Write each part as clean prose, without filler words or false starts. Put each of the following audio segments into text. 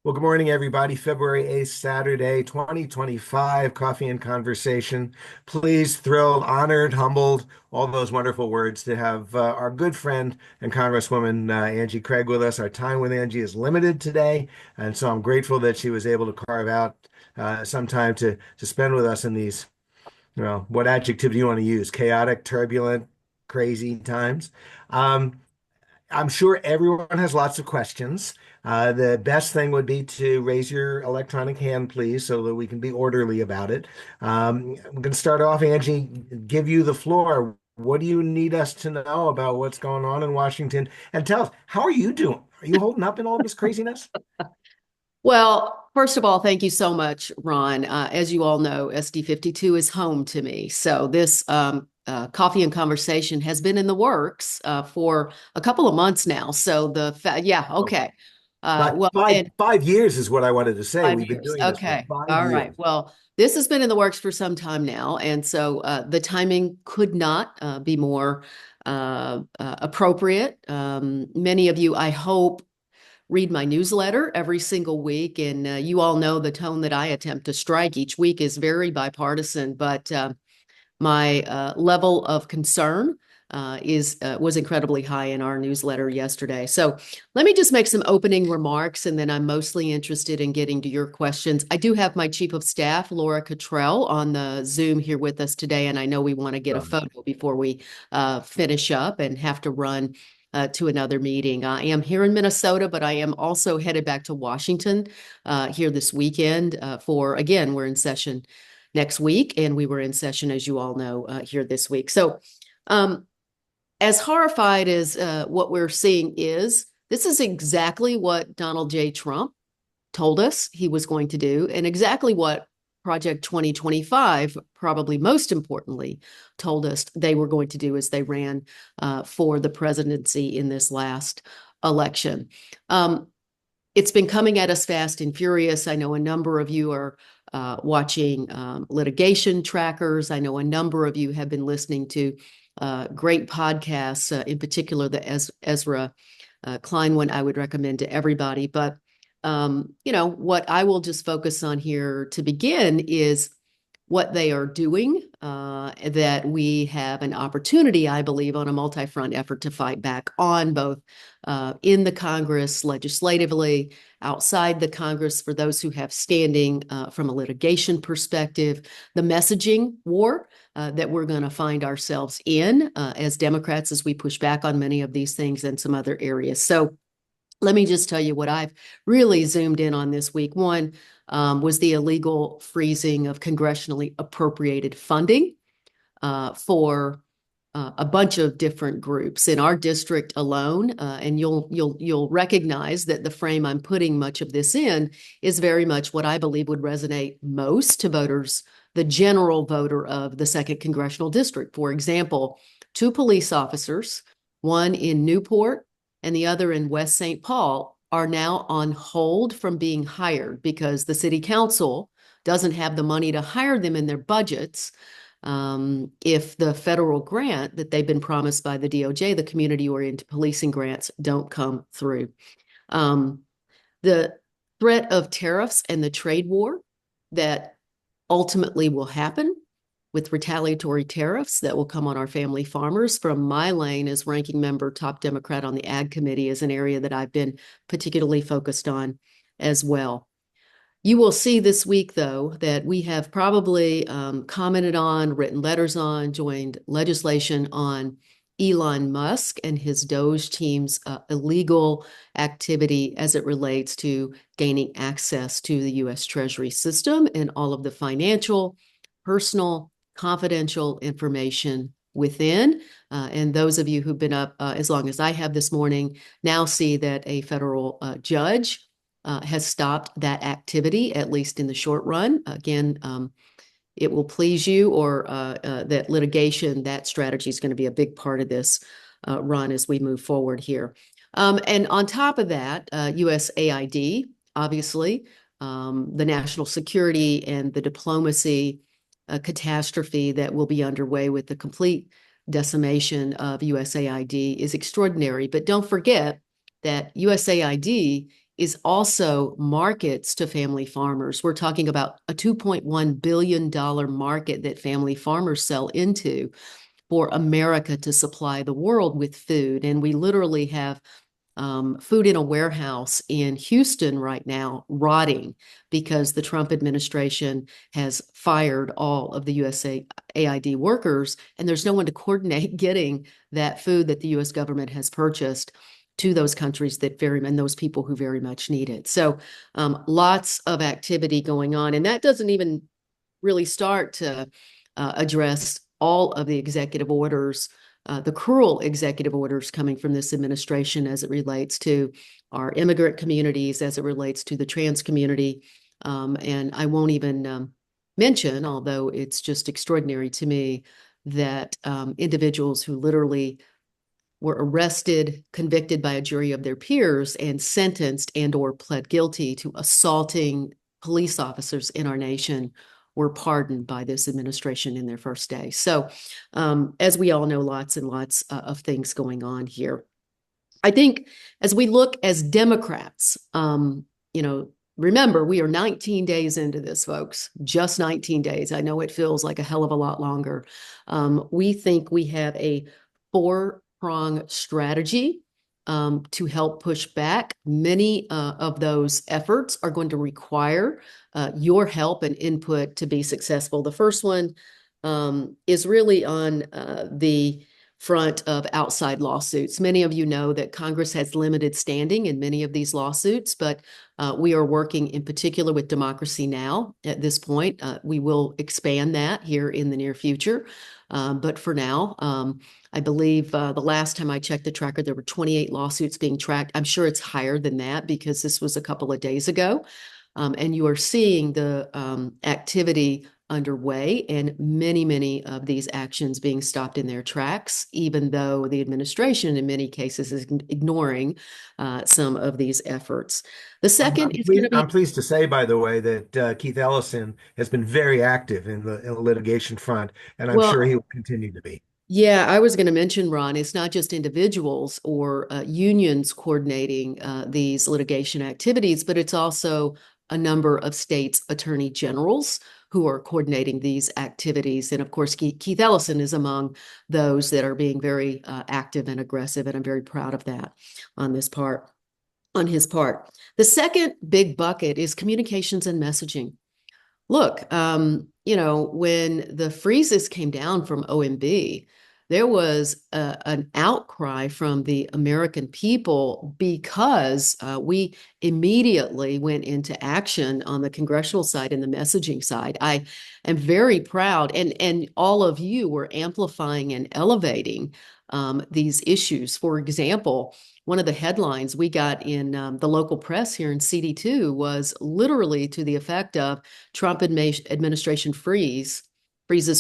Well, good morning, everybody. February 8th, Saturday, 2025, Coffee and Conversation. Pleased, thrilled, honored, humbled, all those wonderful words to have our good friend and Congresswoman Angie Craig with us. Our time with Angie is limited today, and so I'm grateful that she was able to carve out some time to spend with us in these, what adjective do you want to use? Chaotic, turbulent, crazy times. Um, I'm sure everyone has lots of questions. The best thing would be to raise your electronic hand, please, so that we can be orderly about it. I'm going to start off, Angie, give you the floor. What do you need us to know about what's going on in Washington? And tell us, how are you doing? Are you holding up in all this craziness? Well, first of all, thank you so much, Ron. As you all know, SD52 is home to me. So this coffee and conversation has been in the works for a couple of months now. So yeah, Oh, okay. but Well, and 5 years is what I wanted to say. five We've been years. doing this for Okay. five All right. years. Well, this has been in the works for some time now. And so the timing could not be more appropriate. Many of you, I hope, read my newsletter every single week. And you all know the tone that I attempt to strike each week is very bipartisan, but my level of concern is was incredibly high in our newsletter yesterday. So let me just make some opening remarks, and then I'm mostly interested in getting to your questions. I do have my chief of staff, Laura Cottrell, on the Zoom here with us today, and I know we want to get a photo before we finish up and have to run to another meeting. I am here in Minnesota, but I am also headed back to Washington here this weekend again, we're in session next week, and we were in session, as you all know, here this week. So, um, as horrified as what we're seeing is, this is exactly what Donald J. Trump told us he was going to do, and exactly what Project 2025, probably most importantly, told us they were going to do as they ran for the presidency in this last election. Um, it's been coming at us fast and furious. I know a number of you are watching litigation trackers. I know a number of you have been listening to great podcasts, in particular the Ezra Klein one I would recommend to everybody. But, what I will just focus on here to begin is what they are doing, that we have an opportunity, I believe, on a multi-front effort to fight back on, both in the Congress legislatively, outside the Congress for those who have standing from a litigation perspective, the messaging war that we're going to find ourselves in as Democrats as we push back on many of these things and some other areas. So let me just tell you what I've really zoomed in on this week. One was the illegal freezing of congressionally appropriated funding for a bunch of different groups in our district alone, and you'll recognize that the frame I'm putting much of this in is very much what I believe would resonate most to voters, the general voter of the second congressional district. For example, two police officers, one in Newport and the other in West St. Paul, are now on hold from being hired because the city council doesn't have the money to hire them in their budgets if the federal grant that they've been promised by the DOJ, the community-oriented policing grants, don't come through. The threat of tariffs and the trade war that ultimately will happen with retaliatory tariffs that will come on our family farmers from my lane as ranking member, top Democrat on the Ag Committee is an area that I've been particularly focused on as well. You will see this week, though, that we have probably commented on, written letters on, joined legislation on Elon Musk and his Doge team's illegal activity as it relates to gaining access to the U.S. Treasury system and all of the financial, personal, confidential information within. And those of you who've been up as long as I have this morning now see that a federal judge has stopped that activity, at least in the short run. Again, it will please you, or that litigation, that strategy is going to be a big part of this run as we move forward here. And on top of that, USAID, obviously, the national security and the diplomacy catastrophe that will be underway with the complete decimation of USAID is extraordinary. But don't forget that USAID is also markets to family farmers. We're talking about a $2.1 billion market that family farmers sell into for America to supply the world with food. And we literally have food in a warehouse in Houston right now rotting because the Trump administration has fired all of the USAID workers, and there's no one to coordinate getting that food that the US government has purchased to those countries that and those people who very much need it. So lots of activity going on, and that doesn't even really start to address all of the executive orders, the cruel executive orders coming from this administration as it relates to our immigrant communities, as it relates to the trans community. And I won't even mention, although it's just extraordinary to me, that individuals who literally were arrested, convicted by a jury of their peers, and sentenced and or pled guilty to assaulting police officers in our nation were pardoned by this administration in their first day. So, as we all know, lots and lots of things going on here. I think as we look as Democrats, remember, we are 19 days into this, folks, just 19 days. I know it feels like a hell of a lot longer. We think we have a four-pronged strategy to help push back. Many of those efforts are going to require your help and input to be successful. The first one is really on the front of outside lawsuits. Many of you know that Congress has limited standing in many of these lawsuits, but we are working in particular with Democracy Now! At this point. We will expand that here in the near future. But for now, I believe the last time I checked the tracker, there were 28 lawsuits being tracked. I'm sure it's higher than that because this was a couple of days ago. And you are seeing the activity underway and many of these actions being stopped in their tracks, even though the administration in many cases is ignoring some of these efforts. The second is going to be I'm pleased to say, by the way, that Keith Ellison has been very active in the litigation front, and I'm sure well. he will continue to be. Yeah, I was going to mention, Ron, it's not just individuals or unions coordinating these litigation activities, but it's also a number of states' attorney generals who are coordinating these activities. And of course, Keith Ellison is among those that are being very active and aggressive, and I'm very proud of that on this part, on his part. The second big bucket is communications and messaging. Look, when the freezes came down from OMB, there was an outcry from the American people because we immediately went into action on the congressional side and the messaging side. I am very proud, and all of you were amplifying and elevating these issues. For example, one of the headlines we got in the local press here in CD2 was literally to the effect of Trump administration freezes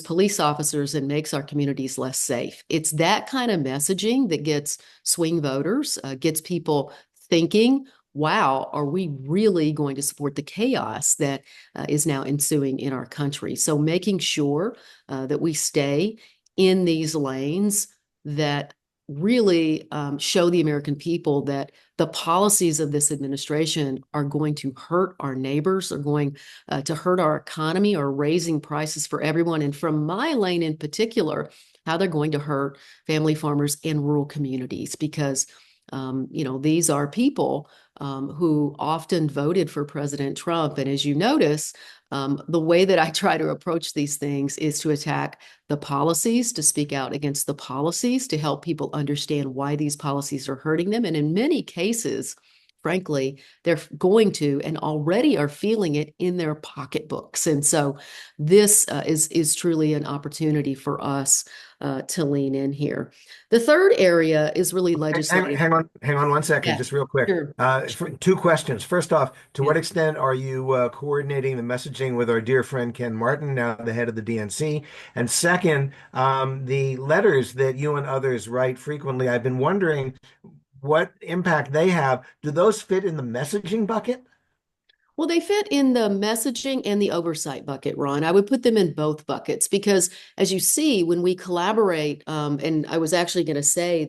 police officers and makes our communities less safe. It's that kind of messaging that gets swing voters, gets people thinking, wow, are we really going to support the chaos that is now ensuing in our country? So making sure that we stay in these lanes that really show the American people that the policies of this administration are going to hurt our neighbors, are going to hurt our economy, are raising prices for everyone. And from my lane in particular, how they're going to hurt family farmers in rural communities because these are people who often voted for President Trump. And as you notice, the way that I try to approach these things is to attack the policies, to speak out against the policies, to help people understand why these policies are hurting them. And in many cases, frankly, they're going to and already are feeling it in their pocketbooks. And so this is truly an opportunity for us to lean in here. The third area is really legislative. Hang on one second, Yeah, just real quick. sure. Two questions. First off, to Yeah. what extent are you coordinating the messaging with our dear friend Ken Martin, now the head of the DNC? And second, the letters that you and others write frequently, I've been wondering what impact they have. Do those fit in the messaging bucket? Well, they fit in the messaging and the oversight bucket, Ron. I would put them in both buckets because, as you see, when we collaborate, and I was actually going to say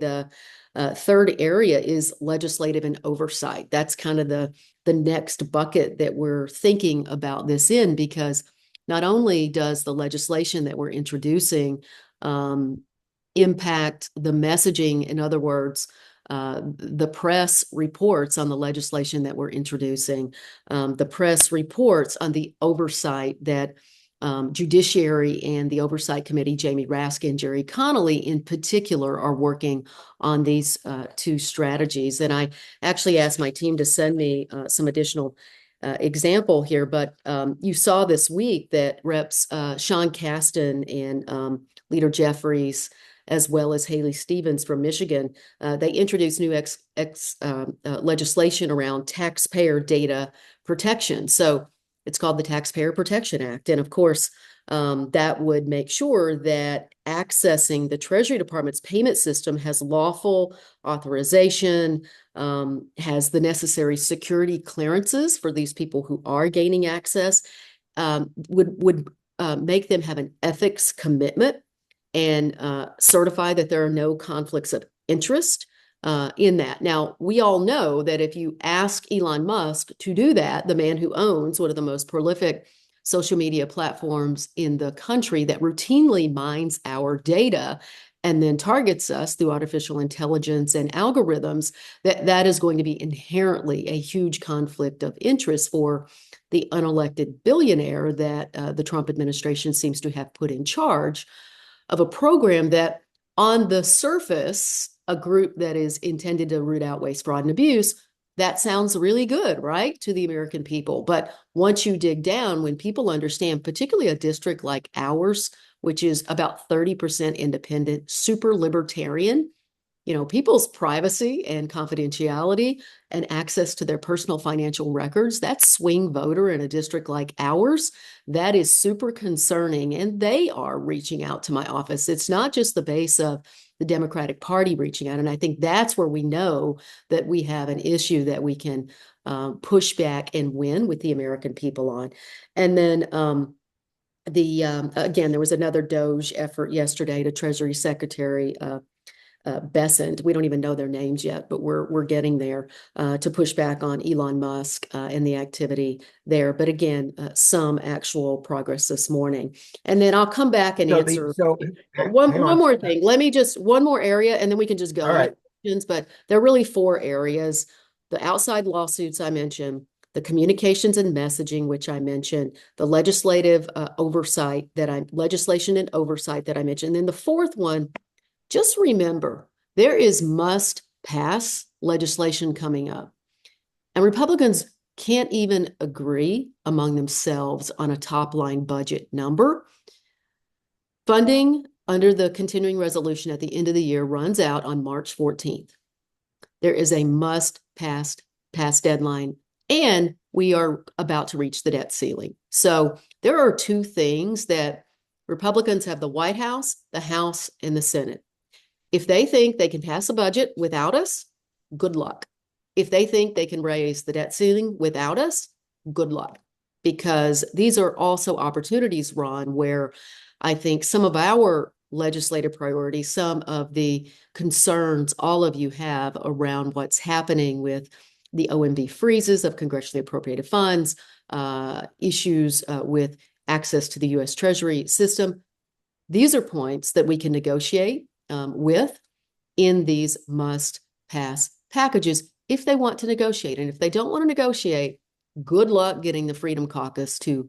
Third area is legislative and oversight. That's kind of the next bucket that we're thinking about this in, because not only does the legislation that we're introducing impact the messaging, in other words, the press reports on the legislation that we're introducing, the press reports on the oversight that Judiciary and the Oversight Committee, Jamie Raskin, Jerry Connolly in particular, are working on these two strategies. And I actually asked my team to send me some additional example here, but you saw this week that Reps Sean Casten and Leader Jeffries, as well as Haley Stevens from Michigan, they introduced new legislation around taxpayer data protection. So it's called the Taxpayer Protection Act. And of course, that would make sure that accessing the Treasury Department's payment system has lawful authorization, has the necessary security clearances for these people who are gaining access, would make them have an ethics commitment and certify that there are no conflicts of interest in that. Now, we all know that if you ask Elon Musk to do that, the man who owns one of the most prolific social media platforms in the country that routinely mines our data and then targets us through artificial intelligence and algorithms, that is going to be inherently a huge conflict of interest for the unelected billionaire that the Trump administration seems to have put in charge of a program that, on the surface, a group that is intended to root out waste, fraud, and abuse, that sounds really good, right, to the American people. But once you dig down, when people understand, particularly a district like ours, which is about 30% independent, super libertarian, people's privacy and confidentiality and access to their personal financial records, that swing voter in a district like ours, that is super concerning. And they are reaching out to my office. It's not just the base of the Democratic Party reaching out. And I think that's where we know that we have an issue that we can push back and win with the American people on. And then again, there was another DOGE effort yesterday to Treasury Secretary Besant. We don't even know their names yet, but we're getting there to push back on Elon Musk and the activity there. But again, some actual progress this morning. And then I'll come back and answer Hang one on. more thing. Let me just one more area, and then we can just go All into right. questions. But there are really four areas: the outside lawsuits I mentioned, the communications and messaging, which I mentioned, the legislative legislation and oversight that I mentioned. And then the fourth one, just remember, there is must-pass legislation coming up. And Republicans can't even agree among themselves on a top-line budget number. Funding under the continuing resolution at the end of the year runs out on March 14th. There is a must-pass deadline, and we are about to reach the debt ceiling. So there are two things that Republicans have: the White House, the House, and the Senate. If they think they can pass a budget without us, good luck. If they think they can raise the debt ceiling without us, good luck. Because these are also opportunities, Ron, where I think some of our legislative priorities, some of the concerns all of you have around what's happening with the OMB freezes of congressionally appropriated funds, issues with access to the U.S. Treasury system, these are points that we can negotiate with in these must-pass packages if they want to negotiate. And if they don't want to negotiate, good luck getting the Freedom Caucus to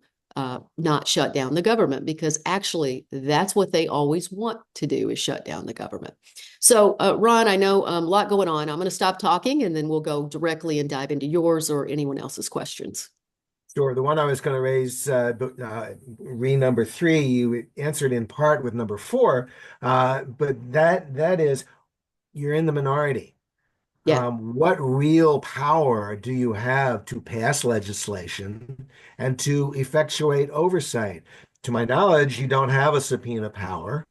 not shut down the government, because actually that's what they always want to do, is shut down the government. So, Ron, I know a lot going on. I'm going to stop talking, and then we'll go directly and dive into yours or anyone else's questions. Sure. The one I was going to raise, number three, you answered in part with number four, but that is, you're in the minority. Yeah. What real power do you have to pass legislation and to effectuate oversight? To my knowledge, you don't have a subpoena power.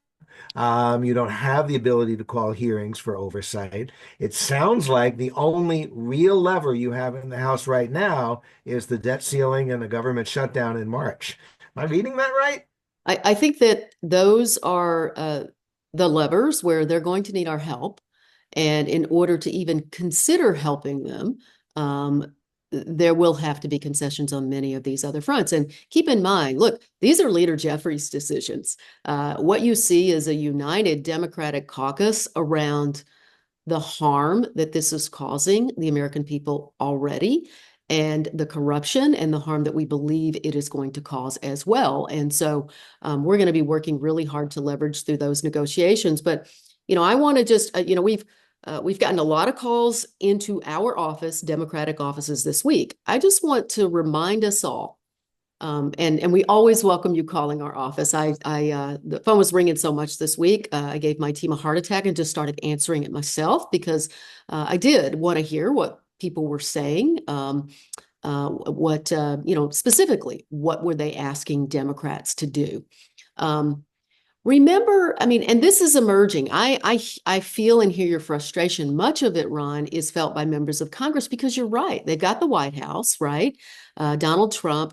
You don't have the ability to call hearings for oversight. It sounds like the only real lever you have in the House right now is the debt ceiling and the government shutdown in March. Am I reading that right? I think that those are the levers where they're going to need our help. And in order to even consider helping them, there will have to be concessions on many of these other fronts. And keep in mind, look, these are Leader Jeffries' decisions. What you see is a united Democratic caucus around the harm that this is causing the American people already, and the corruption and the harm that we believe it is going to cause as well. And so we're going to be working really hard to leverage through those negotiations. But, I want to just, we've gotten a lot of calls into our office, Democratic offices this week. I just want to remind us all, and we always welcome you calling our office. The phone was ringing so much this week. I gave my team a heart attack and just started answering it myself because I did want to hear what people were saying. Specifically, what were they asking Democrats to do? Remember, I mean, and this is emerging. I feel and hear your frustration. Much of it, Ron, is felt by members of Congress because you're right. They've got the White House, right? Donald Trump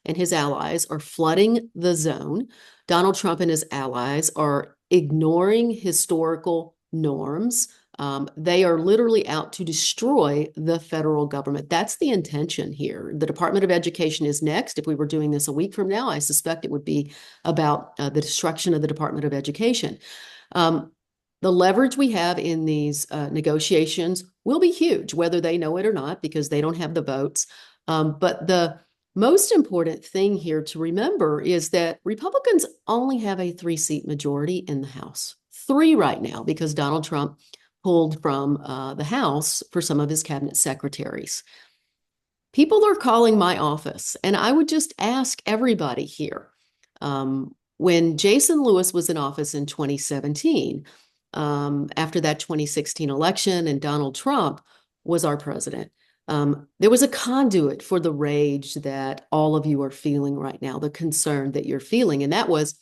and his allies are flooding the zone. Donald Trump and his allies are ignoring historical norms. They are literally out to destroy the federal government. That's the intention here. The Department of Education is next. If we were doing this a week from now, I suspect it would be about the destruction of the Department of Education. The leverage we have in these negotiations will be huge, whether they know it or not, because they don't have the votes. But the most important thing here to remember is that Republicans only have a 3-seat majority in the House. 3 right now, because Donald Trump pulled from the House for some of his cabinet secretaries. People are calling my office, and I would just ask everybody here. When Jason Lewis was in office in 2017, after that 2016 election, and Donald Trump was our president, there was a conduit for the rage that all of you are feeling right now, the concern that you're feeling, and that was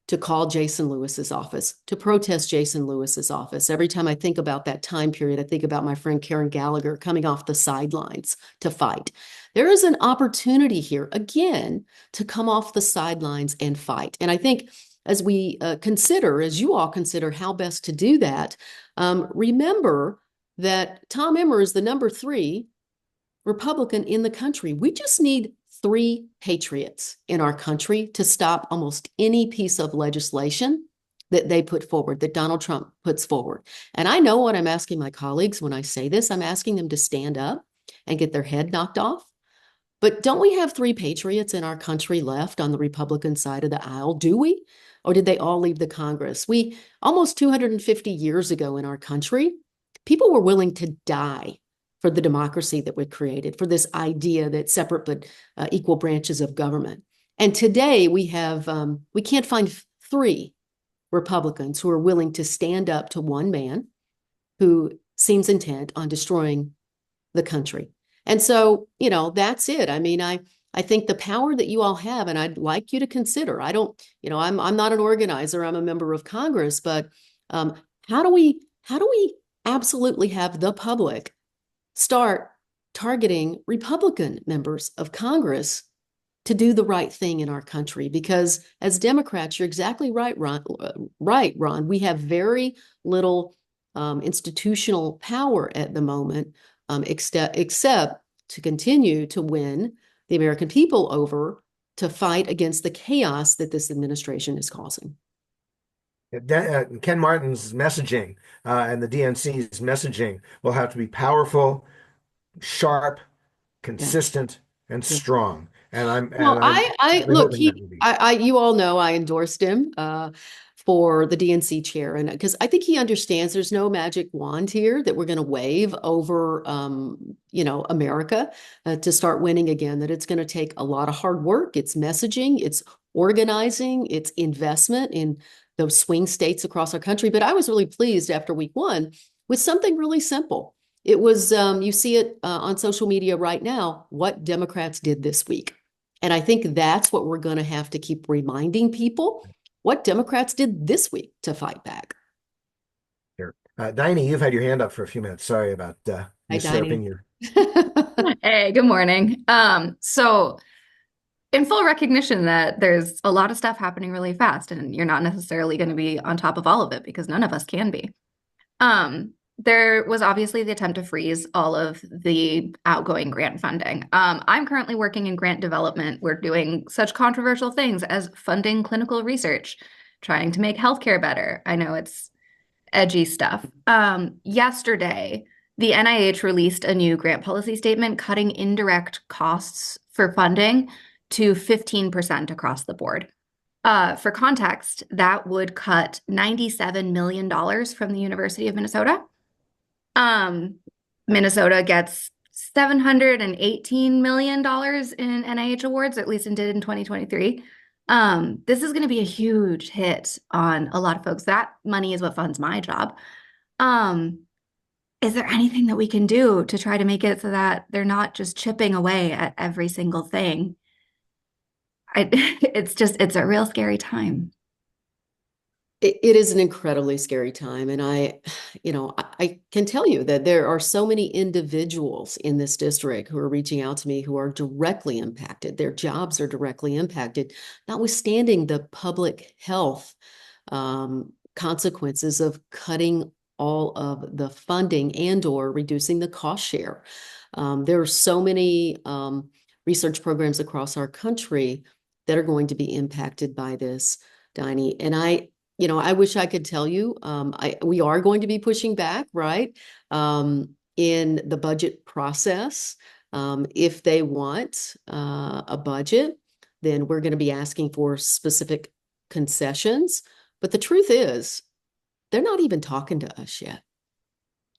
to call Jason Lewis's office, to protest Jason Lewis's office. Every time I think about that time period, I think about my friend Karen Gallagher coming off the sidelines to fight. There is an opportunity here, again, to come off the sidelines and fight. And I think as we as you all consider how best to do that, remember that Tom Emmer is the number 3 Republican in the country. We just need 3 patriots in our country to stop almost any piece of legislation that they put forward, that Donald Trump puts forward. And I know what I'm asking my colleagues when I say this. I'm asking them to stand up and get their head knocked off. But don't we have 3 patriots in our country left on the Republican side of the aisle? Do we? Or did they all leave the Congress? We, almost 250 years ago in our country, people were willing to die for the democracy that we created, for this idea that separate but equal branches of government. And today we can't find 3 Republicans who are willing to stand up to one man who seems intent on destroying the country. And so, that's it. I mean, I think the power that you all have, and I'd like you to consider, I'm not an organizer, I'm a member of Congress, but how do we absolutely have the public start targeting Republican members of Congress to do the right thing in our country? Because as Democrats, you're exactly right, Ron. We have very little institutional power at the moment, except to continue to win the American people over, to fight against the chaos that this administration is causing. Ken Martin's messaging and the DNC's messaging will have to be powerful, sharp, Yeah. consistent, and Yeah. strong. And Well, I certainly look, hoping that will be. you all know I endorsed him for the DNC chair, and because I think he understands there's no magic wand here that we're going to wave over, America to start winning again. That it's going to take a lot of hard work. It's messaging, it's organizing, it's investment in those swing states across our country. But I was really pleased after week 1 with something really simple. It was, you see it on social media right now, what Democrats did this week. And I think that's what we're going to have to keep reminding people, what Democrats did this week to fight back. Here. Dinah, you've had your hand up for a few minutes. Sorry about Hi, usurping Dinah. your. Hey, good morning. So in full recognition that there's a lot of stuff happening really fast and you're not necessarily going to be on top of all of it because none of us can be. there was obviously the attempt to freeze all of the outgoing grant funding. I'm currently working in grant development. We're doing such controversial things as funding clinical research, trying to make healthcare better. I know it's edgy stuff. Yesterday, the NIH released a new grant policy statement cutting indirect costs for funding to 15% across the board. For context, that would cut $97 million from the University of Minnesota. Um, Minnesota gets $718 million in NIH awards, at least it did in 2023. This is going to be a huge hit on a lot of folks. That money is what funds my job. Um, is there anything that we can do to try to make it so that they're not just chipping away at every single thing? It's a real scary time. It is an incredibly scary time. And I can tell you that there are so many individuals in this district who are reaching out to me who are directly impacted. Their jobs are directly impacted, notwithstanding the public health consequences of cutting all of the funding and/or reducing the cost share. There are so many research programs across our country that are going to be impacted by this, Diney. And I wish I could tell you, we are going to be pushing back, right? In the budget process. If they want a budget, then we're going to be asking for specific concessions. But the truth is, they're not even talking to us yet.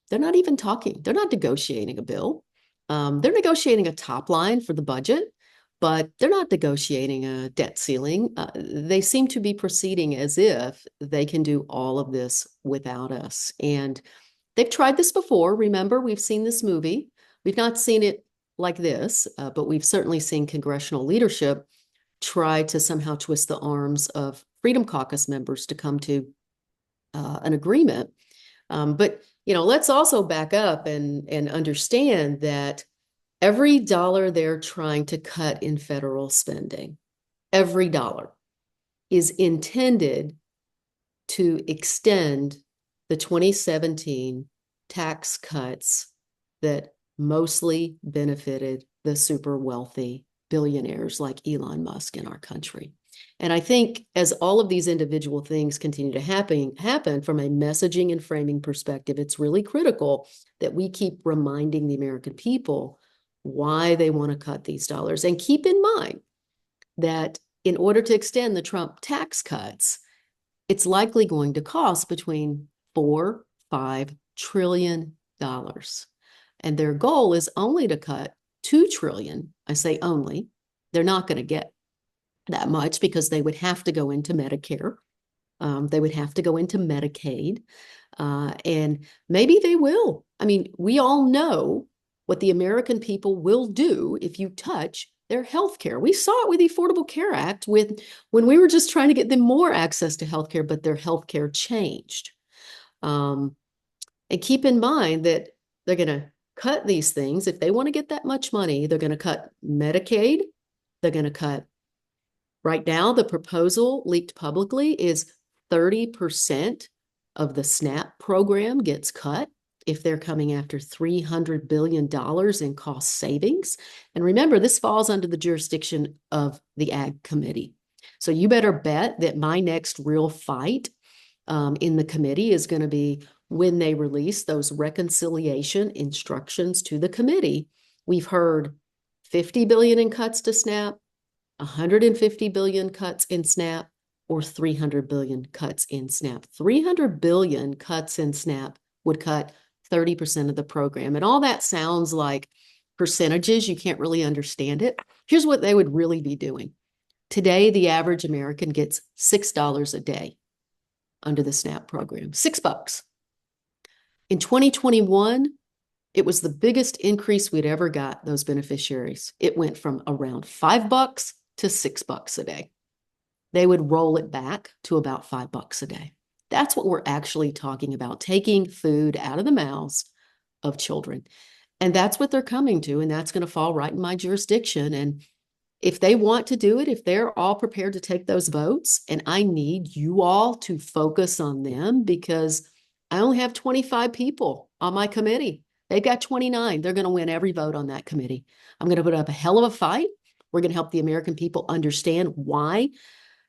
They're not even talking. They're not negotiating a bill. They're negotiating a top line for the budget, but they're not negotiating a debt ceiling. They seem to be proceeding as if they can do all of this without us. And they've tried this before. Remember, we've seen this movie. We've not seen it like this, but we've certainly seen congressional leadership try to somehow twist the arms of Freedom Caucus members to come to an agreement. But let's also back up and understand that every dollar they're trying to cut in federal spending, every dollar is intended to extend the 2017 tax cuts that mostly benefited the super wealthy billionaires like Elon Musk in our country. And I think as all of these individual things continue to happen from a messaging and framing perspective, it's really critical that we keep reminding the American people why they want to cut these dollars. And keep in mind that in order to extend the Trump tax cuts, it's likely going to cost between $4-5 trillion. And their goal is only to cut $2 trillion. I say only. They're not going to get that much because they would have to go into Medicare. They would have to go into Medicaid. And maybe they will. I mean, we all know what the American people will do if you touch their health care. We saw it with the Affordable Care Act when we were just trying to get them more access to health care, but their health care changed. And keep in mind that they're going to cut these things. If they want to get that much money, they're going to cut Medicaid. They're going to cut, right now, the proposal leaked publicly is 30% of the SNAP program gets cut if they're coming after $300 billion in cost savings. And remember, this falls under the jurisdiction of the Ag Committee. So you better bet that my next real fight in the committee is going to be when they release those reconciliation instructions to the committee. We've heard 50 billion in cuts to SNAP, 150 billion cuts in SNAP, or 300 billion cuts in SNAP. 300 billion cuts in SNAP would cut 30% of the program. And all that sounds like percentages. You can't really understand it. Here's what they would really be doing. Today, the average American gets $6 a day under the SNAP program. $6. In 2021, it was the biggest increase we'd ever got, those beneficiaries. It went from around $5 to $6 a day. They would roll it back to about $5 a day. That's what we're actually talking about, taking food out of the mouths of children. And that's what they're coming to, and that's going to fall right in my jurisdiction. And if they want to do it, if they're all prepared to take those votes, and I need you all to focus on them because I only have 25 people on my committee. They've got 29. They're going to win every vote on that committee. I'm going to put up a hell of a fight. We're going to help the American people understand why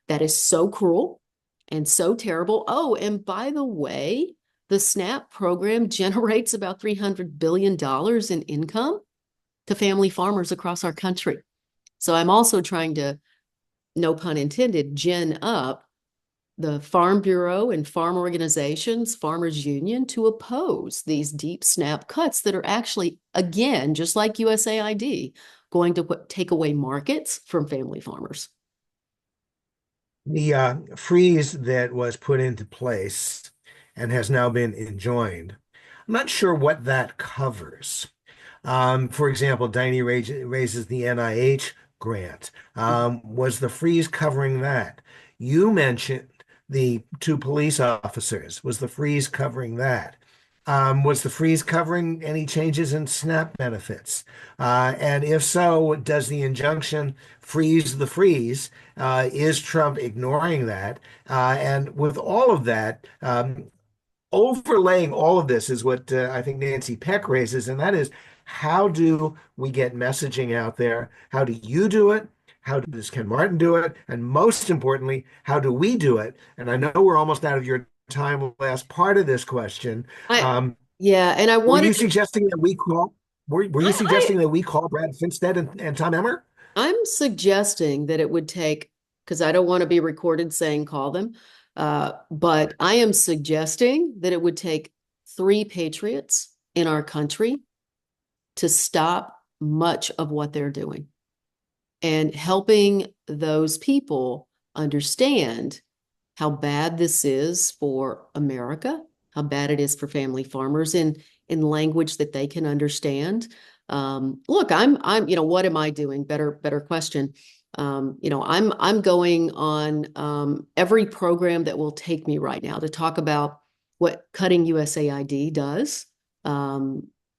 that is so cruel and so terrible. Oh, and by the way, the SNAP program generates about $300 billion in income to family farmers across our country. So I'm also trying to, no pun intended, gin up the Farm Bureau and farm organizations, Farmers Union, to oppose these deep SNAP cuts that are actually, again, just like USAID, going to take away markets from family farmers. The freeze that was put into place and has now been enjoined, I'm not sure what that covers. For example, Diney raises the NIH grant. Was the freeze covering that? You mentioned the two police officers. Was the freeze covering that? Was the freeze covering any changes in SNAP benefits? And if so, does the injunction freeze the freeze? Is Trump ignoring that? And with all of that, overlaying all of this is what I think Nancy Peck raises, and that is how do we get messaging out there? How do you do it? How does Ken Martin do it? And most importantly, how do we do it? And I know we're almost out of your time. Last part of this question. I Um, Yeah, and I were you wanted to suggesting that we call? Were you I suggesting that we call Brad Finstead and Tom Emmer? I'm suggesting that it would take, because I don't want to be recorded saying call them, but I am suggesting that it would take three patriots in our country to stop much of what they're doing and helping those people understand how bad this is for America, how bad it is for family farmers in language that they can understand. Look, what am I doing? Better question. I'm going on every program that will take me right now to talk about what cutting USAID does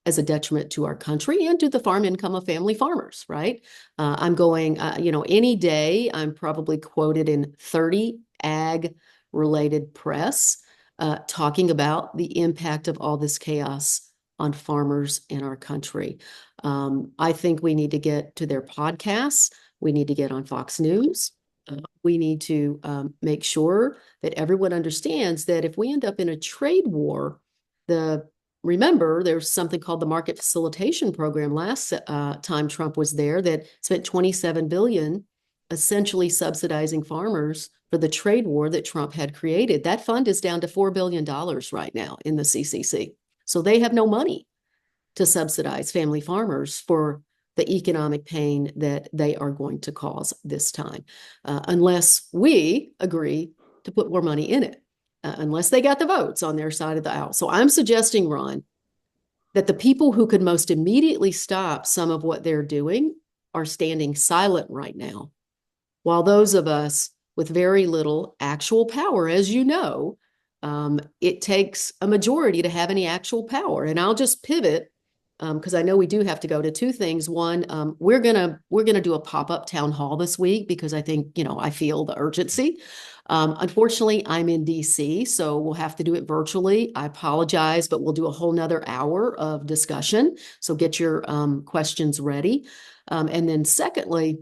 as a detriment to our country and to the farm income of family farmers, right? I'm going, any day I'm probably quoted in 30 ag related press talking about the impact of all this chaos on farmers in our country. I think we need to get to their podcasts. We need to get on Fox News. We need to make sure that everyone understands that if we end up in a trade war, remember there's something called the Market Facilitation Program last time Trump was there that spent $27 billion essentially subsidizing farmers for the trade war that Trump had created. That fund is down to $4 billion right now in the CCC. So they have no money to subsidize family farmers for the economic pain that they are going to cause this time, unless we agree to put more money in it, unless they got the votes on their side of the aisle. So I'm suggesting, Ron, that the people who could most immediately stop some of what they're doing are standing silent right now, while those of us with very little actual power, as you know, it takes a majority to have any actual power. And I'll just pivot because I know we do have to go to two things. One, we're gonna do a pop-up town hall this week because I think, I feel the urgency. Unfortunately, I'm in DC, so we'll have to do it virtually. I apologize, but we'll do a whole nother hour of discussion. So get your questions ready. And then secondly,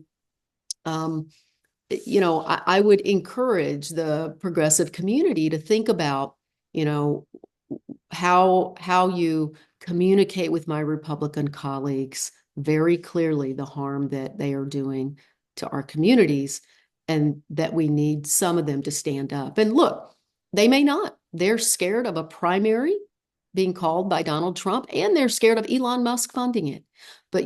I would encourage the progressive community to think about, how you communicate with my Republican colleagues very clearly the harm that they are doing to our communities, and that we need some of them to stand up. And look, they may not. They're scared of a primary being called by Donald Trump, and they're scared of Elon Musk funding it. But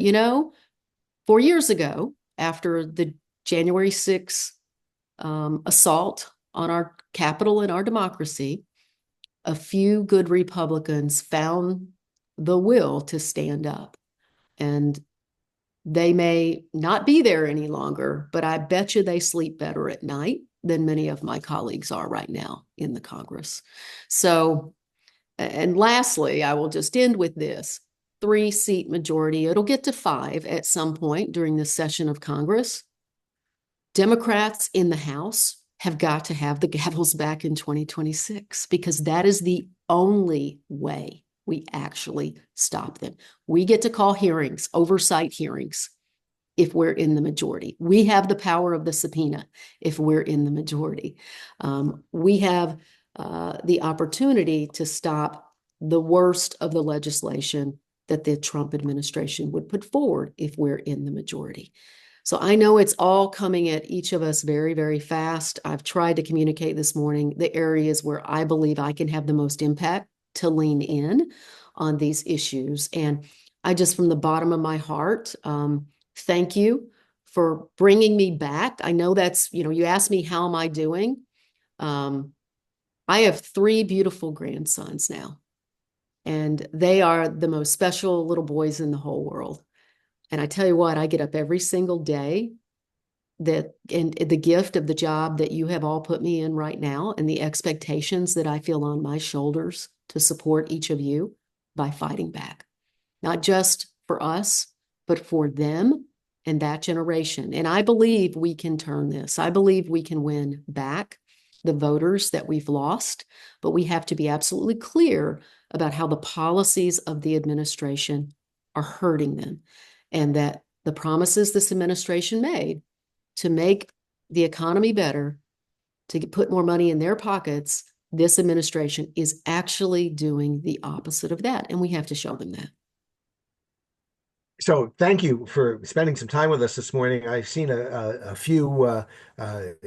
4 years ago, after the January 6th assault on our Capitol and our democracy, a few good Republicans found the will to stand up. And they may not be there any longer, but I bet you they sleep better at night than many of my colleagues are right now in the Congress. So, and lastly, I will just end with this 3-seat majority. It'll get to 5 at some point during this session of Congress. Democrats in the House have got to have the gavels back in 2026 because that is the only way we actually stop them. We get to call hearings, oversight hearings, if we're in the majority. We have the power of the subpoena if we're in the majority. We have the opportunity to stop the worst of the legislation that the Trump administration would put forward if we're in the majority. So I know it's all coming at each of us very, very fast. I've tried to communicate this morning the areas where I believe I can have the most impact to lean in on these issues. And I just, from the bottom of my heart, thank you for bringing me back. I know that's, you asked me, how am I doing? I have 3 beautiful grandsons now, and they are the most special little boys in the whole world. And I tell you what, I get up every single day and the gift of the job that you have all put me in right now and the expectations that I feel on my shoulders to support each of you by fighting back, not just for us, but for them and that generation. And I believe we can turn this. I believe we can win back the voters that we've lost, but we have to be absolutely clear about how the policies of the administration are hurting them, and that the promises this administration made to make the economy better, to put more money in their pockets, this administration is actually doing the opposite of that. And we have to show them that. So thank you for spending some time with us this morning. I've seen a few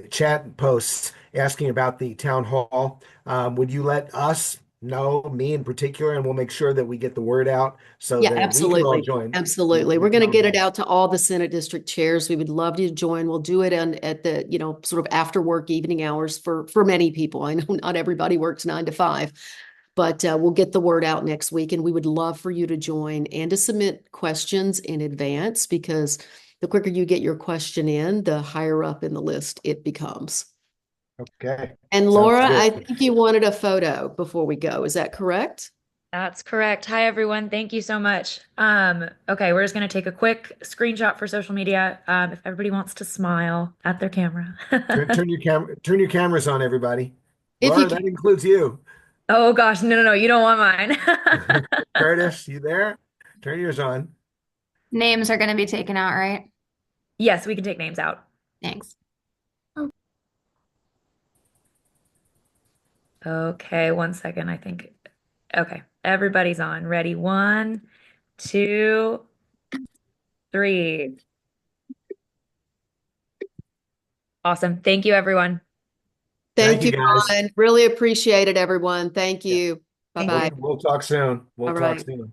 chat posts asking about the town hall. Would you let us know, me in particular, and we'll make sure that we get the word out so Yeah, that we can all absolutely. join Absolutely. the We're going to town get it hall? out to all the Senate district chairs. We would love you to join. We'll do it at the, sort of after work evening hours for many people. I know not everybody works 9 to 5, but we'll get the word out next week, and we would love for you to join and to submit questions in advance, because the quicker you get your question in, the higher up in the list it becomes. Okay, And sounds Laura, I good. think you wanted a photo before we go. Is that correct? That's correct. Hi, everyone. Thank you so much. Okay, we're just going to take a quick screenshot for social media. If everybody wants to smile at their camera. Turn your cameras on, everybody. If you Laura, can. that includes you. Oh gosh, no, no, no, you don't want mine. Curtis, you there? Turn yours on. Names are going to be taken out, right? Yes, we can take names out. Thanks. Okay, one second, I think. Okay, everybody's on. Ready? 1, 2, 3. Awesome. Thank you, everyone. Thank Thank you, you, guys. Ron. Really appreciate it, everyone. Thank Yeah, you. Thank Bye-bye. we'll talk soon. We'll All talk right. soon.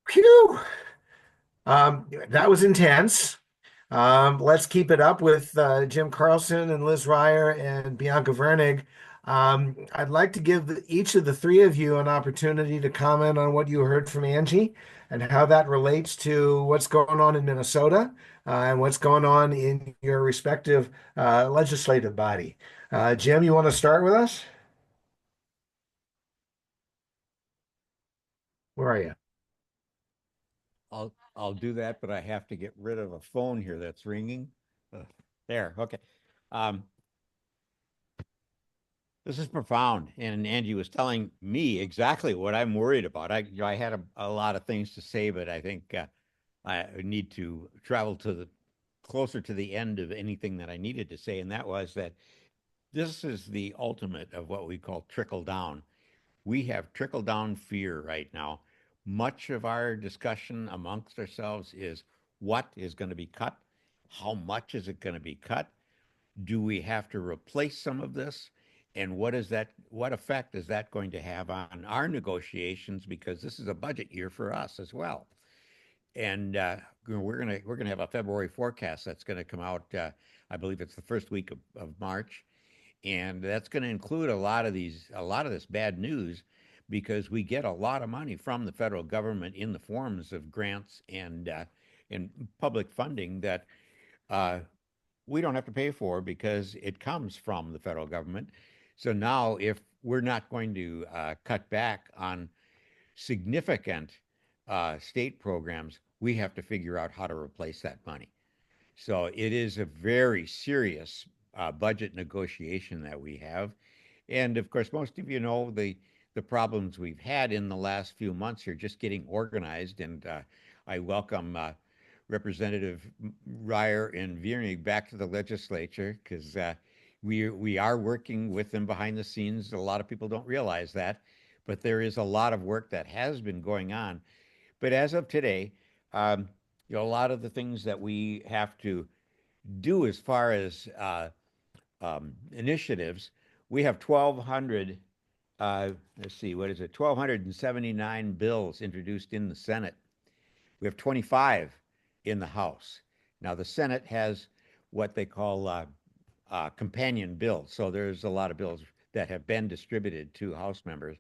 Phew. That was intense. Let's keep it up with Jim Carlson and Liz Reyer and Bianca Virnig. I'd like to give each of the 3 of you an opportunity to comment on what you heard from Angie and how that relates to what's going on in Minnesota and what's going on in your respective legislative body. Jim, you want to start with us? Where are you? I'll do that, but I have to get rid of a phone here that's ringing. There, okay. Um, this is profound, and Angie was telling me exactly what I'm worried about. I had a lot of things to say, but I think I need to travel to the closer to the end of anything that I needed to say, and that was that this is the ultimate of what we call trickle down. We have trickle down fear right now. Much of our discussion amongst ourselves is what is going to be cut? How much is it going to be cut? Do we have to replace some of this? And what effect is that going to have on our negotiations? Because this is a budget year for us as well. And we're gonna have a February forecast that's going to come out. I believe it's the first week of March, and that's going to include a lot of this bad news, because we get a lot of money from the federal government in the forms of grants and public funding that uh, we don't have to pay for because it comes from the federal government. So now, if we're not going to cut back on significant state programs, we have to figure out how to replace that money. So it is a very serious budget negotiation that we have. And of course, most of you know the the problems we've had in the last few months here, just getting organized. And I welcome Representative Reyer and Virnig back to the legislature because we are working with them behind the scenes. A lot of people don't realize that, but there is a lot of work that has been going on. But as of today, a lot of the things that we have to do as far as initiatives, we have 1,200, let's see, what is it? 1,279 bills introduced in the Senate. We have 25 in the House. Now, the Senate has what they call companion bills. So there's a lot of bills that have been distributed to House members,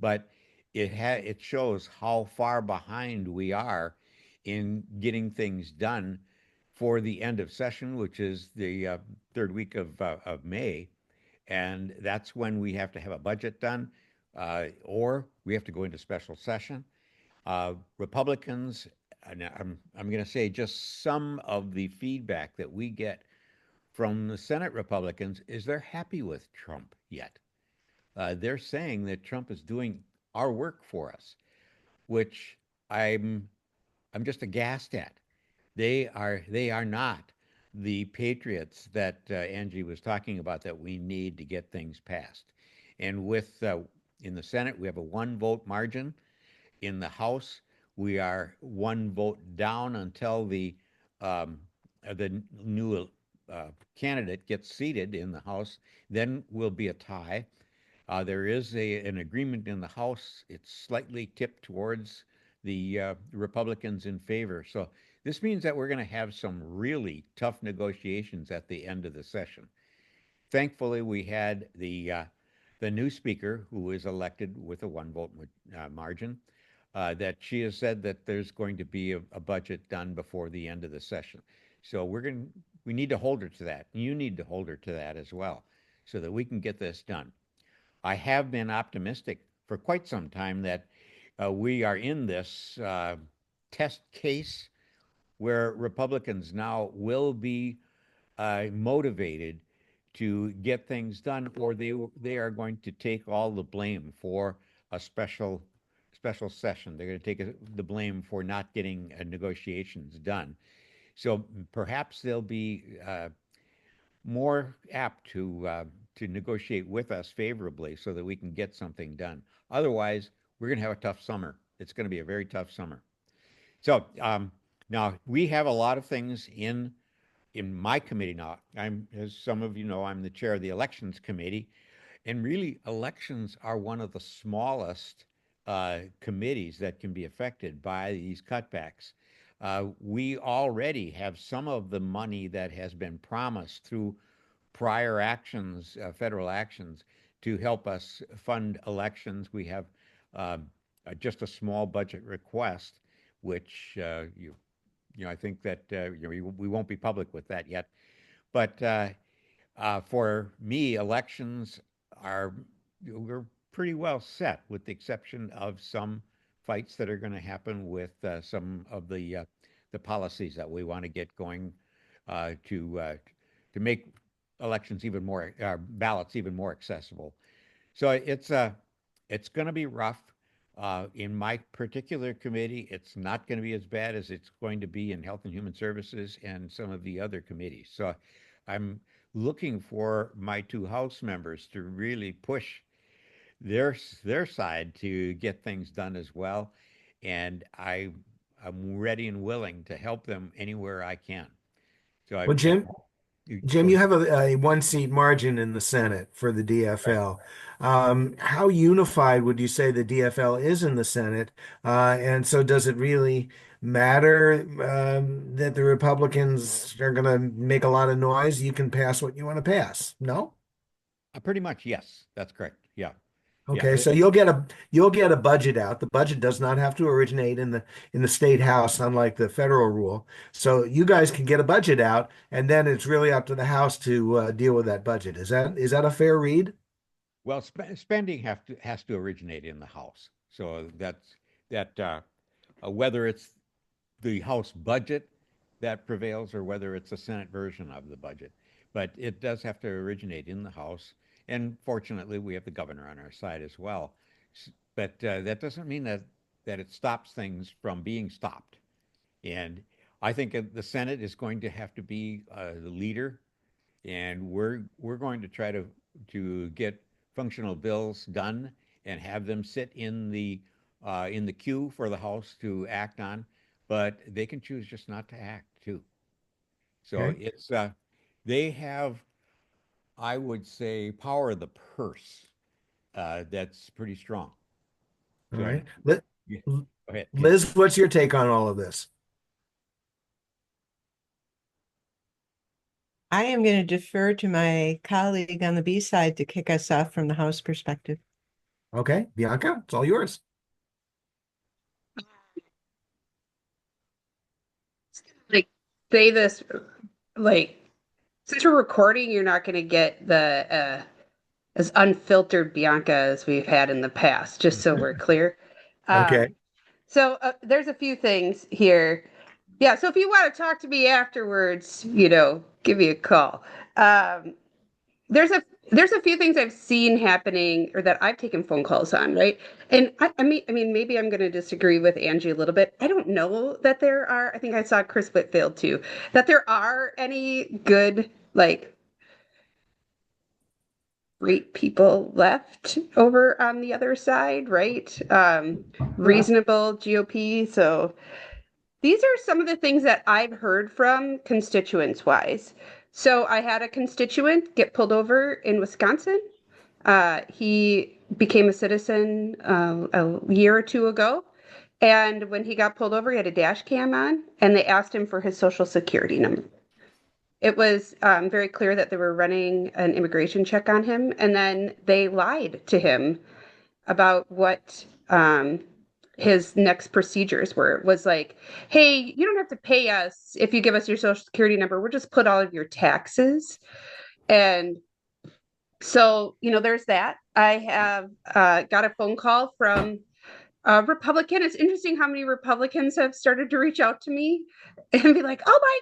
but it shows how far behind we are in getting things done for the end of session, which is the third week of May. And that's when we have to have a budget done, or we have to go into special session. Republicans, and I'm going to say just some of the feedback that we get from the Senate Republicans is they're happy with Trump yet. They're saying that Trump is doing our work for us, which I'm just aghast at. They are not the patriots that Angie was talking about that we need to get things passed. And with in the Senate, we have a 1 vote margin. In the House, we are 1 vote down until the new candidate gets seated in the House. Then will be a tie. There is an agreement in the House. It's slightly tipped towards the Republicans in favor. So this means that we're going to have some really tough negotiations at the end of the session. Thankfully, we had the new speaker who was elected with a 1 vote margin. That she has said that there's going to be a budget done before the end of the session. So we need to hold her to that. You need to hold her to that as well, so that we can get this done. I have been optimistic for quite some time that we are in this test case where Republicans now will be motivated to get things done, or they are going to take all the blame for a special session. They're going to take the blame for not getting negotiations done. So perhaps they'll be more apt to negotiate with us favorably so that we can get something done. Otherwise, we're going to have a tough summer. It's going to be a very tough summer. So now we have a lot of things in my committee now. As some of you know, I'm the chair of the elections committee, and really elections are one of the smallest committees that can be affected by these cutbacks. We already have some of the money that has been promised through prior actions, federal actions, to help us fund elections. We have just a small budget request, which I think that we won't be public with that yet. But for me, elections we're pretty well set, with the exception of some fights that are going to happen with some of the policies that we want to get going to make elections even more ballots even more accessible. So it's going to be rough. In my particular committee, it's not going to be as bad as it's going to be in Health and Human Services and some of the other committees. So I'm looking for my two House members to really push their side to get things done as well. And I'm ready and willing to help them anywhere I can. So Well, Jim, go you ahead. have a 1 seat margin in the Senate for the DFL. How unified would you say the DFL is in the Senate? And so does it really matter that the Republicans are going to make a lot of noise? You can pass what you want to pass. No? Pretty much, yes, that's correct. Yeah, yeah. Okay, so you'll get a budget out. The budget does not have to originate in the state house, unlike the federal rule. So you guys can get a budget out, and then it's really up to the House to deal with that budget. Is that a fair read? Well, spending has to originate in the House. So that whether it's the House budget that prevails or whether it's a Senate version of the budget, but it does have to originate in the House. And fortunately, we have the governor on our side as well. But that doesn't mean that it stops things from being stopped. And I think the Senate is going to have to be the leader, and we're going to try to get functional bills done and have them sit in the queue for the House to act on, but they can choose just not to act too. So Okay. it's they have, I would say, power of the purse that's pretty strong. All So right. yeah, go ahead, Ken. Liz, what's your take on all of this? I am going to defer to my colleague on the B side to kick us off from the House perspective. Okay, Bianca, it's all yours. Like say this like since we're recording, you're not going to get the as unfiltered Bianca as we've had in the past, just so we're clear. Okay. So there's a few things here. Yeah, so if you want to talk to me afterwards, give me a call. Um, there's a few things I've seen happening or that I've taken phone calls on, right? And I mean, maybe I'm going to disagree with Angie a little bit. I don't know that there are. I think I saw Chris Whitfield too. That there are any good great people left over on the other side, right? Reasonable GOP. So these are some of the things that I've heard from constituents wise. So I had a constituent get pulled over in Wisconsin. He became a citizen a year or two ago. And when he got pulled over, he had a dash cam on, and they asked him for his social security number. It was very clear that they were running an immigration check on him, and then they lied to him about what his next procedures were. It was like, hey, you don't have to pay us if you give us your social security number. We'll just put all of your taxes. And so, there's that. I have got a phone call from a Republican. It's interesting how many Republicans have started to reach out to me and be like, oh my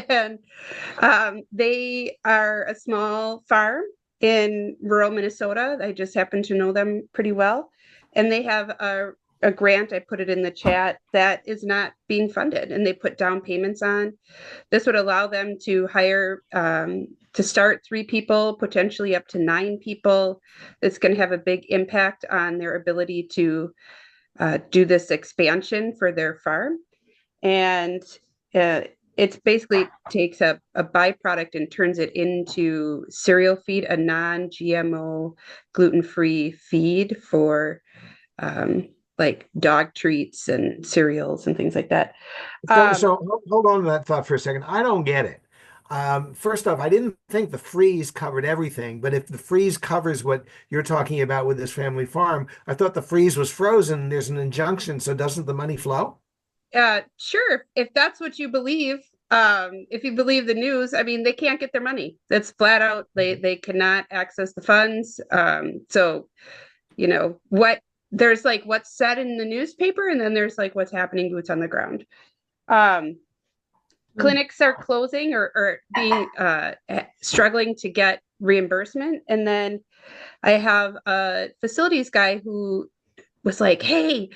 gosh. And they are a small farm in rural Minnesota. I just happen to know them pretty well. And they have a grant, I put it in the chat, that is not being funded. And they put down payments on. This would allow them to hire, to start 3 people, potentially up to 9 people. It's going to have a big impact on their ability to do this expansion for their farm. And it's basically takes a byproduct and turns it into cereal feed, a non-GMO gluten-free feed for like dog treats and cereals and things like that. So hold on to that thought for a second. I don't get it. First off, I didn't think the freeze covered everything, but if the freeze covers what you're talking about with this family farm, I thought the freeze was frozen. There's an injunction, so doesn't the money flow? Sure, if that's what you believe. If you believe the news, I mean, they can't get their money. That's flat out. They cannot access the funds. So, what there's like what's said in the newspaper, and then there's like what's happening boots on the ground. Clinics are closing or being struggling to get reimbursement. And then I have a facilities guy who was like, hey,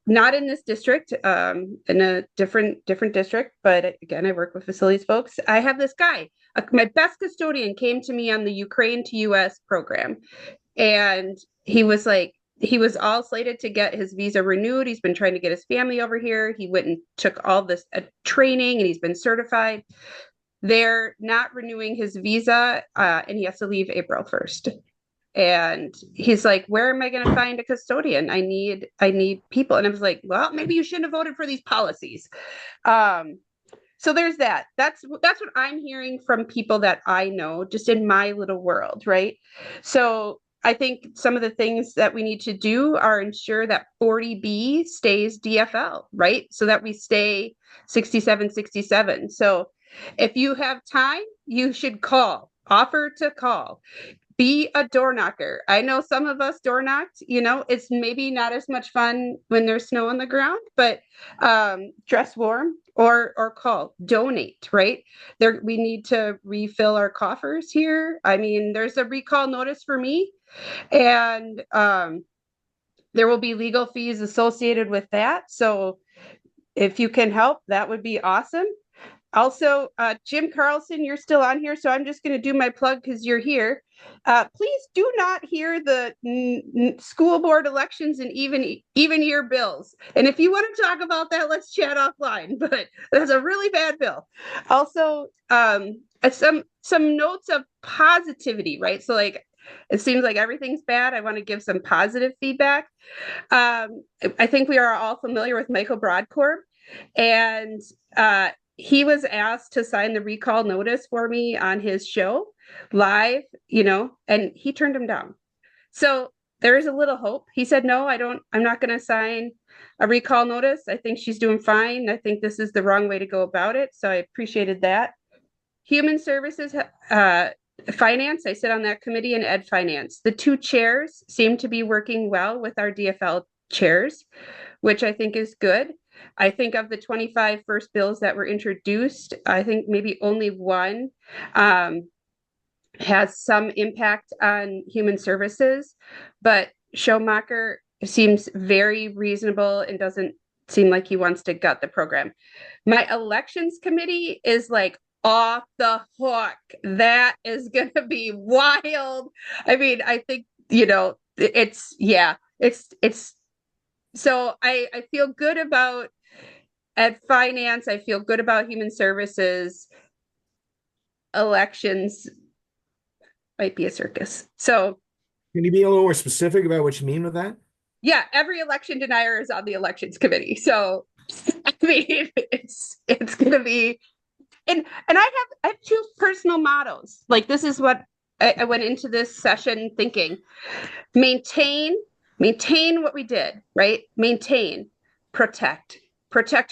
not in this district, in a different district, but again, I work with facilities folks. I have this guy, my best custodian came to me on the Ukraine to US program. And he was all slated to get his visa renewed. He's been trying to get his family over here. He went and took all this training and he's been certified. They're not renewing his visa, and he has to leave April 1st. And he's like, where am I going to find a custodian? I need people. And I was like, well, maybe you shouldn't have voted for these policies. So there's that. That's what I'm hearing from people that I know just in my little world, right? So I think some of the things that we need to do are ensure that 40B stays DFL, right? So that we stay 67. So if you have time, you should offer to call. Be a door knocker. I know some of us door knocked, it's maybe not as much fun when there's snow on the ground, but dress warm or call, donate, right? We need to refill our coffers here. I mean, there's a recall notice for me. And There will be legal fees associated with that. So if you can help, that would be awesome. Also, Jim Carlson, you're still on here, so I'm just going to do my plug because you're here. Please do not hear the school board elections and even year bills. And if you want to talk about that, let's chat offline. But that's a really bad bill. Also, some notes of positivity, right? So like, it seems like everything's bad. I want to give some positive feedback. I think we are all familiar with Michael Broadcorp, and he was asked to sign the recall notice for me on his show live, and he turned him down. So there is a little hope. He said, no, I'm not going to sign a recall notice. I think she's doing fine. I think this is the wrong way to go about it. So I appreciated that. Human Services, Finance, I sit on that committee, and Ed Finance. The two chairs seem to be working well with our DFL chairs, which I think is good. I think of the 25 first bills that were introduced, I think maybe only one has some impact on human services, but Schumacher seems very reasonable and doesn't seem like he wants to gut the program. My elections committee is like off the hook. That is going to be wild. I mean, I think, it's so I feel good about at finance. I feel good about human services. Elections might be a circus. So Can you be a little more specific about what you mean with that? yeah, every election denier is on the elections committee. So I mean, it's going to be, and I have two personal mottos. Like, this is what I went into this session thinking: maintain what we did, right? Maintain, protect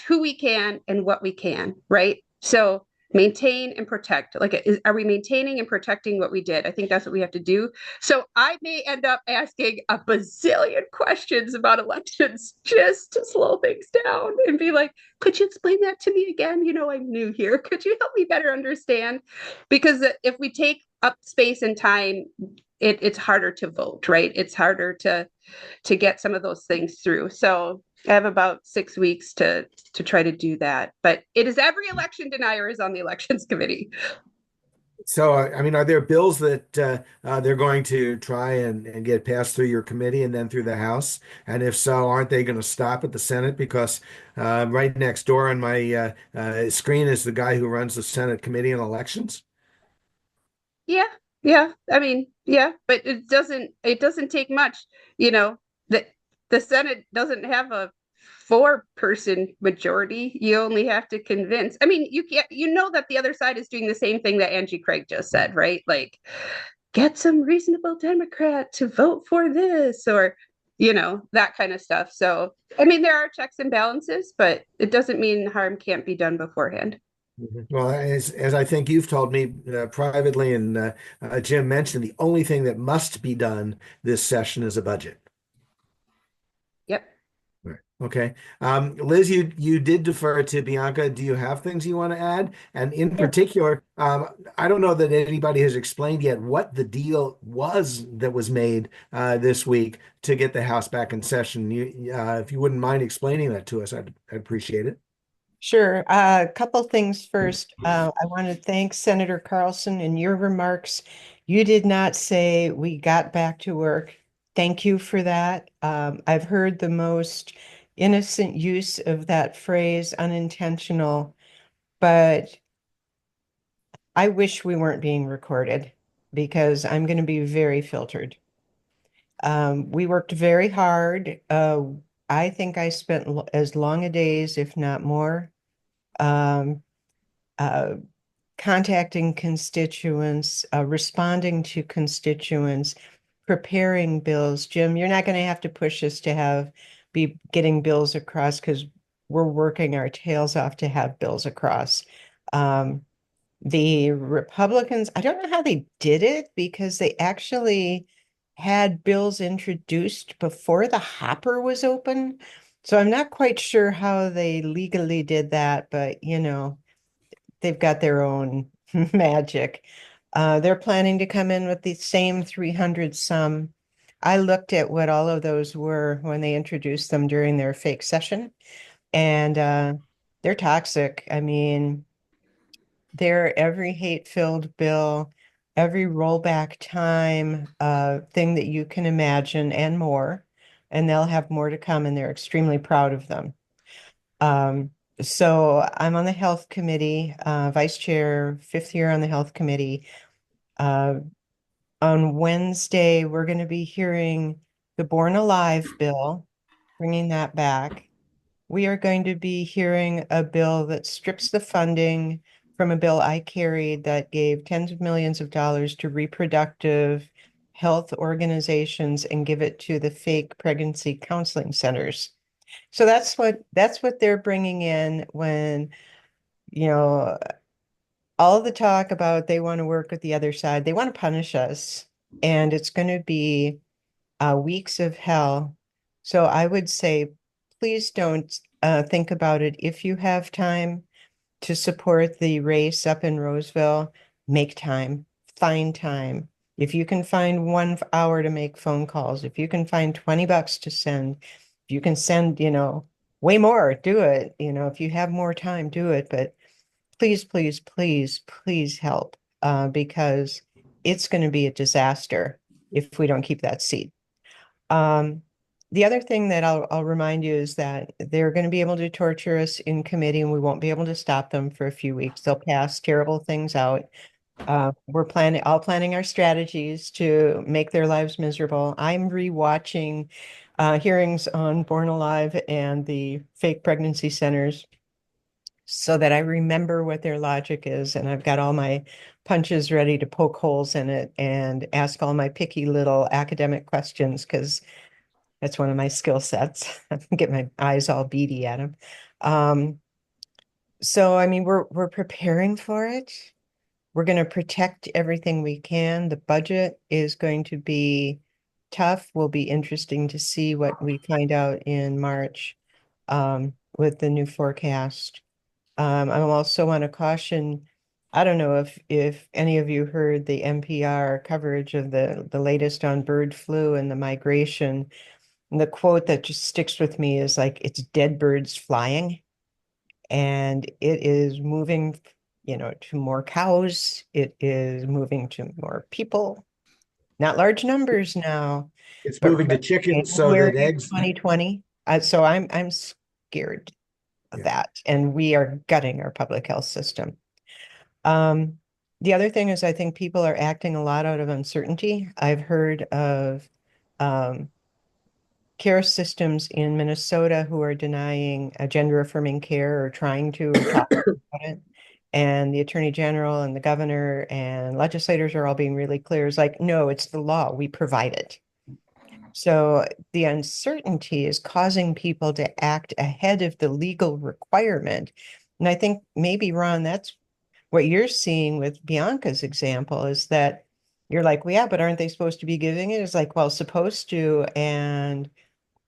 who we can and what we can, right? So maintain and protect. Like, are we maintaining and protecting what we did? I think that's what we have to do. So I may end up asking a bazillion questions about elections just to slow things down and be like, could you explain that to me again? I'm new here. Could you help me better understand? Because if we take up space and time, it's harder to vote, right? It's harder to get some of those things through. So I have about 6 weeks to try to do that. But it is every election denier is on the elections committee. So, I mean, are there bills that they're going to try and get passed through your committee and then through the House? And if so, aren't they going to stop at the Senate? Because right next door on my screen is the guy who runs the Senate Committee on Elections. Yeah. I mean, yeah, but it doesn't take much. The Senate doesn't have a 4-person majority. You only have to convince. I mean, that the other side is doing the same thing that Angie Craig just said, right? Like, get some reasonable Democrat to vote for this, or that kind of stuff. So, I mean, there are checks and balances, but it doesn't mean harm can't be done beforehand. Well, as I think you've told me privately, and Jim mentioned, the only thing that must be done this session is a budget. Yep. Right. Okay. Liz, you did defer to Bianca. Do you have things you want to add? And in particular, I don't know that anybody has explained yet what the deal was that was made this week to get the House back in session. If you wouldn't mind explaining that to us, I'd appreciate it. Sure. A couple things first. I want to thank Senator Carlson. In your remarks, you did not say we got back to work. Thank you for that. I've heard the most innocent use of that phrase, unintentional, but I wish we weren't being recorded because I'm going to be very filtered. We worked very hard. I think I spent as long a days, if not more, um, contacting constituents, responding to constituents, preparing bills. Jim, you're not going to have to push us to be getting bills across because we're working our tails off to have bills across. The Republicans, I don't know how they did it because they actually had bills introduced before the hopper was open. So I'm not quite sure how they legally did that, but they've got their own magic. They're planning to come in with the same 300 some I looked at what all of those were when they introduced them during their fake session, and they're toxic. I mean, they're every hate-filled bill, every rollback time thing that you can imagine and more, and they'll have more to come, and they're extremely proud of them. Um, so I'm on the health committee, vice chair, fifth year on the health committee. Uh, on Wednesday, we're going to be hearing the Born Alive bill, bringing that back. We are going to be hearing a bill that strips the funding from a bill I carried that gave tens of millions of dollars to reproductive health organizations and give it to the fake pregnancy counseling centers. So that's what they're bringing in when, you know, all the talk about they want to work with the other side, they want to punish us, and it's going to be weeks of hell. So I would say, please don't think about it. If you have time to support the race up in Roseville, make time, find time. If you can find 1 hour to make phone calls, if you can find $20 to send, if you can send, way more, do it. If you have more time, do it. But please, please, please, please help because it's going to be a disaster if we don't keep that seat. The other thing that I'll remind you is that they're going to be able to torture us in committee and we won't be able to stop them for a few weeks. They'll pass terrible things out. We're planning our strategies to make their lives miserable. I'm rewatching hearings on Born Alive and the fake pregnancy centers so that I remember what their logic is. And I've got all my punches ready to poke holes in it and ask all my picky little academic questions because that's one of my skill sets. Get my eyes all beady at them. So I mean, we're preparing for it. We're going to protect everything we can. The budget is going to be tough. Will be interesting to see what we find out in March with the new forecast. I also want to caution. I don't know if any of you heard the NPR coverage of the latest on bird flu and the migration. And the quote that just sticks with me is like, it's dead birds flying. And it is moving, to more cows. It is moving to more people, not large numbers now, It's but moving to chickens so January that eggs. 2020. So I'm scared of Yeah. that. And we are gutting our public health system. The other thing is I think people are acting a lot out of uncertainty. I've heard of care systems in Minnesota who are denying gender affirming care or trying to talk about it. And the attorney general and the governor and legislators are all being really clear. It's like, no, it's the law. We provide it. So the uncertainty is causing people to act ahead of the legal requirement. And I think maybe, Ron, that's what you're seeing with Bianca's example is that you're like, well, yeah, but aren't they supposed to be giving it? It's like, well, supposed to, and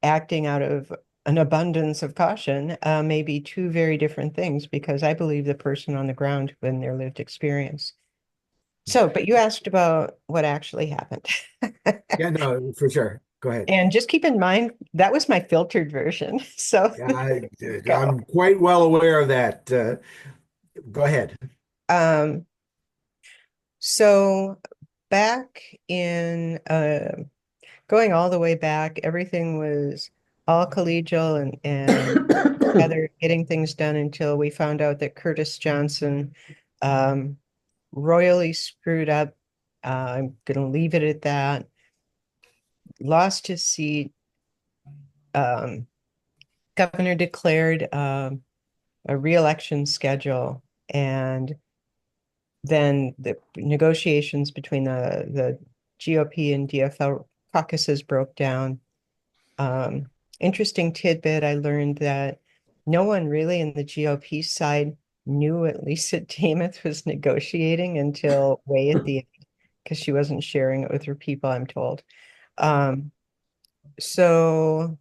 acting out of an abundance of caution may be two very different things because I believe the person on the ground when their lived experience. So, but you asked about what actually happened. Yeah, no, for sure. Go ahead. And just keep in mind, that was my filtered version. So Yeah, go. I'm quite well aware of that. Go ahead. Um, so back in going all the way back, everything was all collegial and together getting things done until we found out that Curtis Johnson royally screwed up. I'm going to leave it at that. Lost his seat. Governor declared a re-election schedule, and then the negotiations between the GOP and DFL caucuses broke down. Interesting tidbit, I learned that no one really in the GOP side knew what Lisa Tamath was negotiating until way at the end, because she wasn't sharing it with her people, I'm told. So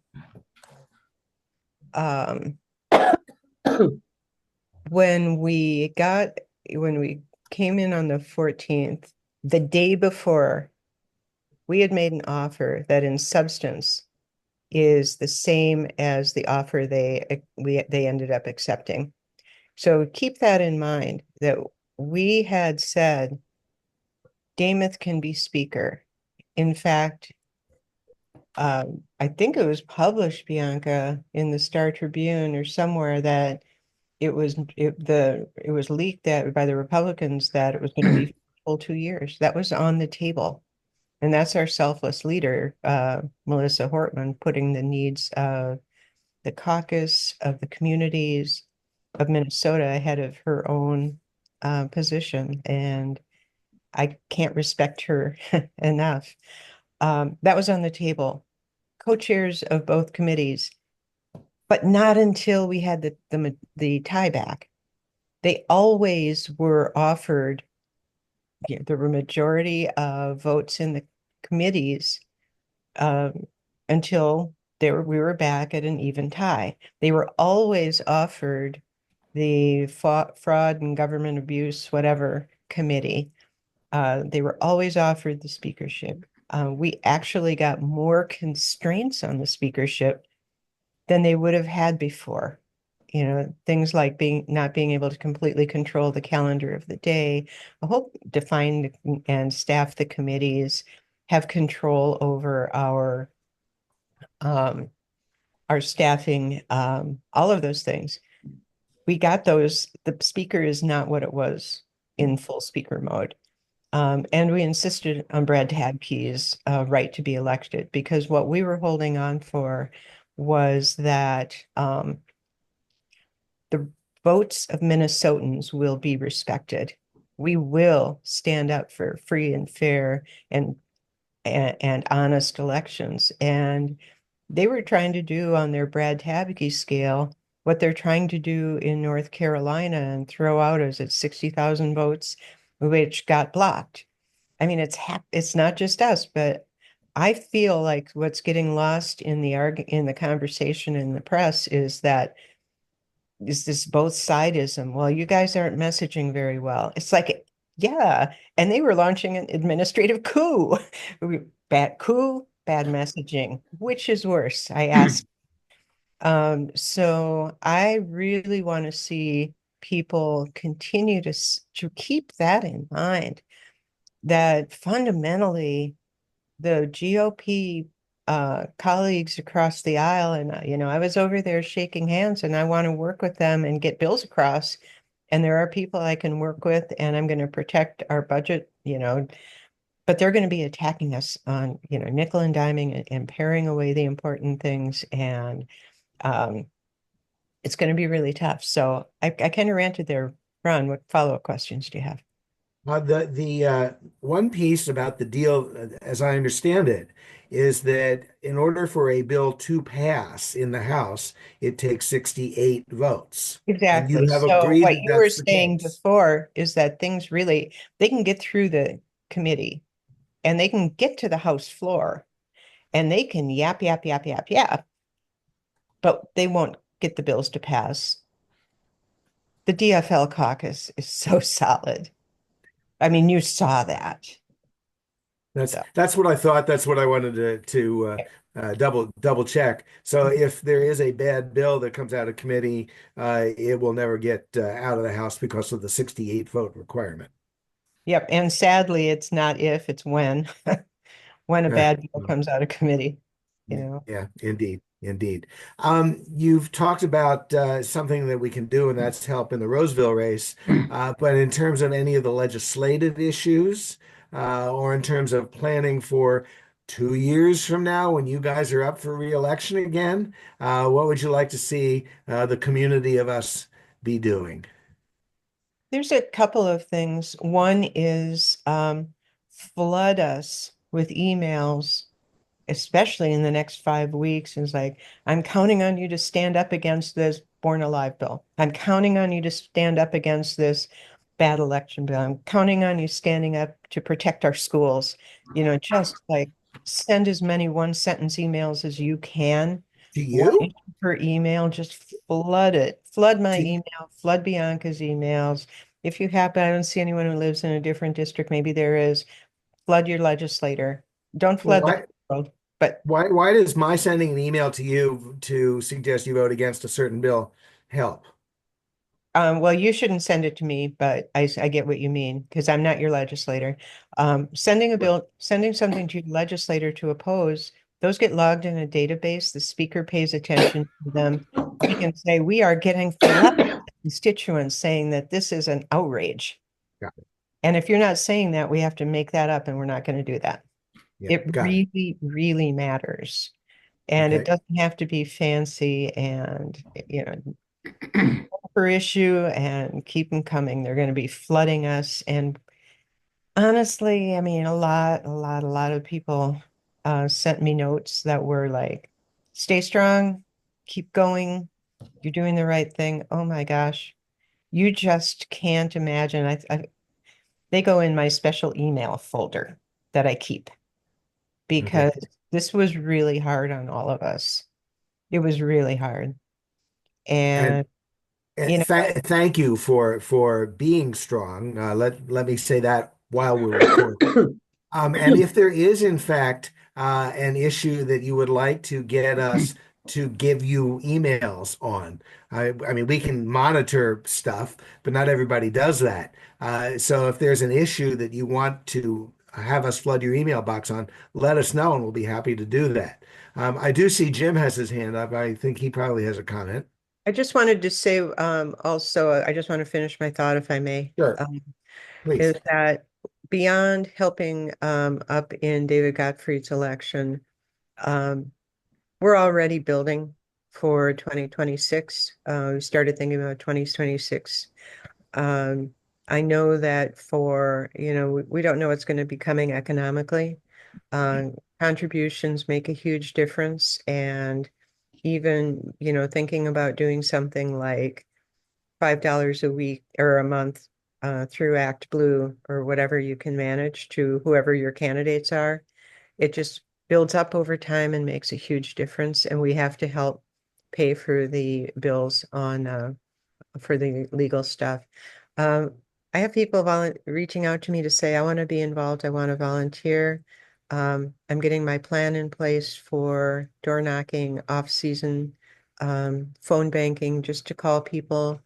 um, when we came in on the 14th, the day before we had made an offer that in substance is the same as the offer they ended up accepting. So keep that in mind, that we had said Dameth can be speaker. In fact, I think it was published, Bianca, in the Star Tribune or somewhere that it was leaked that by the Republicans that it was going to be full 2 years. That was on the table. And that's our selfless leader, Melissa Hortman, putting the needs of the caucus, of the communities of Minnesota ahead of her own position. And I can't respect her enough. That was on the table. Co-chairs of both committees, but not until we had the tie back. They always were offered the majority of votes in the committees until we were back at an even tie. They were always offered the fraud and government abuse, whatever committee. They were always offered the speakership. We actually got more constraints on the speakership than they would have had before. You know, things like not being able to completely control the calendar of the day, define and staff the committees, have control over our staffing, all of those things. We got those. The speaker is not what it was in full speaker mode. And we insisted on Brad Tabke's right to be elected, because what we were holding on for was that the votes of Minnesotans will be respected. We will stand up for free and fair and honest elections. And they were trying to do on their Brad Tabke scale what they're trying to do in North Carolina and throw out as it's 60,000 votes, which got blocked. I mean, it's not just us, but I feel like what's getting lost in the conversation in the press is this both sidism. Well, you guys aren't messaging very well. It's like, yeah, and they were launching an administrative coup. Bad coup, bad messaging. Which is worse? I asked. So I really want to see people continue to keep that in mind, that fundamentally the GOP colleagues across the aisle, and I was over there shaking hands, and I want to work with them and get bills across. And there are people I can work with, and I'm going to protect our budget, but they're going to be attacking us on, nickel and diming and paring away the important things. And it's going to be really tough. So I kind of ranted there. Ron, what follow-up questions do you have? The one piece about the deal, as I understand it, is that in order for a bill to pass in the House, it takes 68 votes. And Exactly. you have So agreed what that you were that's the saying case. before is that they can get through the committee and they can get to the House floor and they can yap, yap, yap, yap, yap, but they won't get the bills to pass. The DFL caucus is so solid. I mean, you saw that. So, That's what I thought. That's what I wanted to double check. So if there is a bad bill that comes out of committee, it will never get out of the House because of the 68 vote requirement. yep. And sadly, it's not if, it's when, when a Uh, bad bill comes out of committee. Yeah, indeed, indeed. You've talked about something that we can do, and that's help in the Roseville race. But in terms of any of the legislative issues, or in terms of planning for 2 years from now, when you guys are up for re-election again, what would you like to see the community of us be doing? There's a couple of things. One is flood us with emails, especially in the next 5 weeks. It's like, I'm counting on you to stand up against this Born Alive bill. I'm counting on you to stand up against this bad election bill. I'm counting on you standing up to protect our schools. Just like send as many one-sentence emails as you can. To One you? issue per email, just flood it. Flood my To, email, flood Bianca's emails. If you happen, I don't see anyone who lives in a different district, maybe there is, flood your legislator. Don't Well, flood the world. But why does my sending an email to you to suggest you vote against a certain bill help? well, you shouldn't send it to me, but I get what you mean because I'm not your legislator. Sending something to your legislator to oppose, those get logged in a database. The speaker pays attention to them. We can say we are getting flooded with constituents saying that this is an outrage. Got it. And if you're not saying that, we have to make that up, and we're not going to do that. Yeah, It got it. really, really matters. And it Okay. doesn't have to be fancy and, per issue and keep them coming. They're going to be flooding us. And honestly, I mean, a lot of people sent me notes that were like, stay strong, keep going, you're doing the right thing. Oh my gosh. You just can't imagine. They go in my special email folder that I keep Okay. because this was really hard on all of us. It was really hard. And And, you know, thank you for being strong. Let me say that while we're recording. And if there is, in fact, an issue that you would like to get us to give you emails on, I mean, we can monitor stuff, but not everybody does that. So if there's an issue that you want to have us flood your email box on, let us know, and we'll be happy to do that. I do see Jim has his hand up. I think he probably has a comment. I just wanted to say also, I just want to finish my thought, if I may, Sure, is please. that beyond helping up in David Gottfried's election, um, we're already building for 2026. We started thinking about 2026. Um, I know that we don't know what's going to be coming economically. Contributions make a huge difference. And even, thinking about doing something like $5 a week or a month through Act Blue or whatever you can manage to whoever your candidates are, it just builds up over time and makes a huge difference. And we have to help pay for the bills on for the legal stuff. Um, I have people reaching out to me to say, I want to be involved. I want to volunteer. I'm getting my plan in place for door knocking, off-season phone banking, just to call people.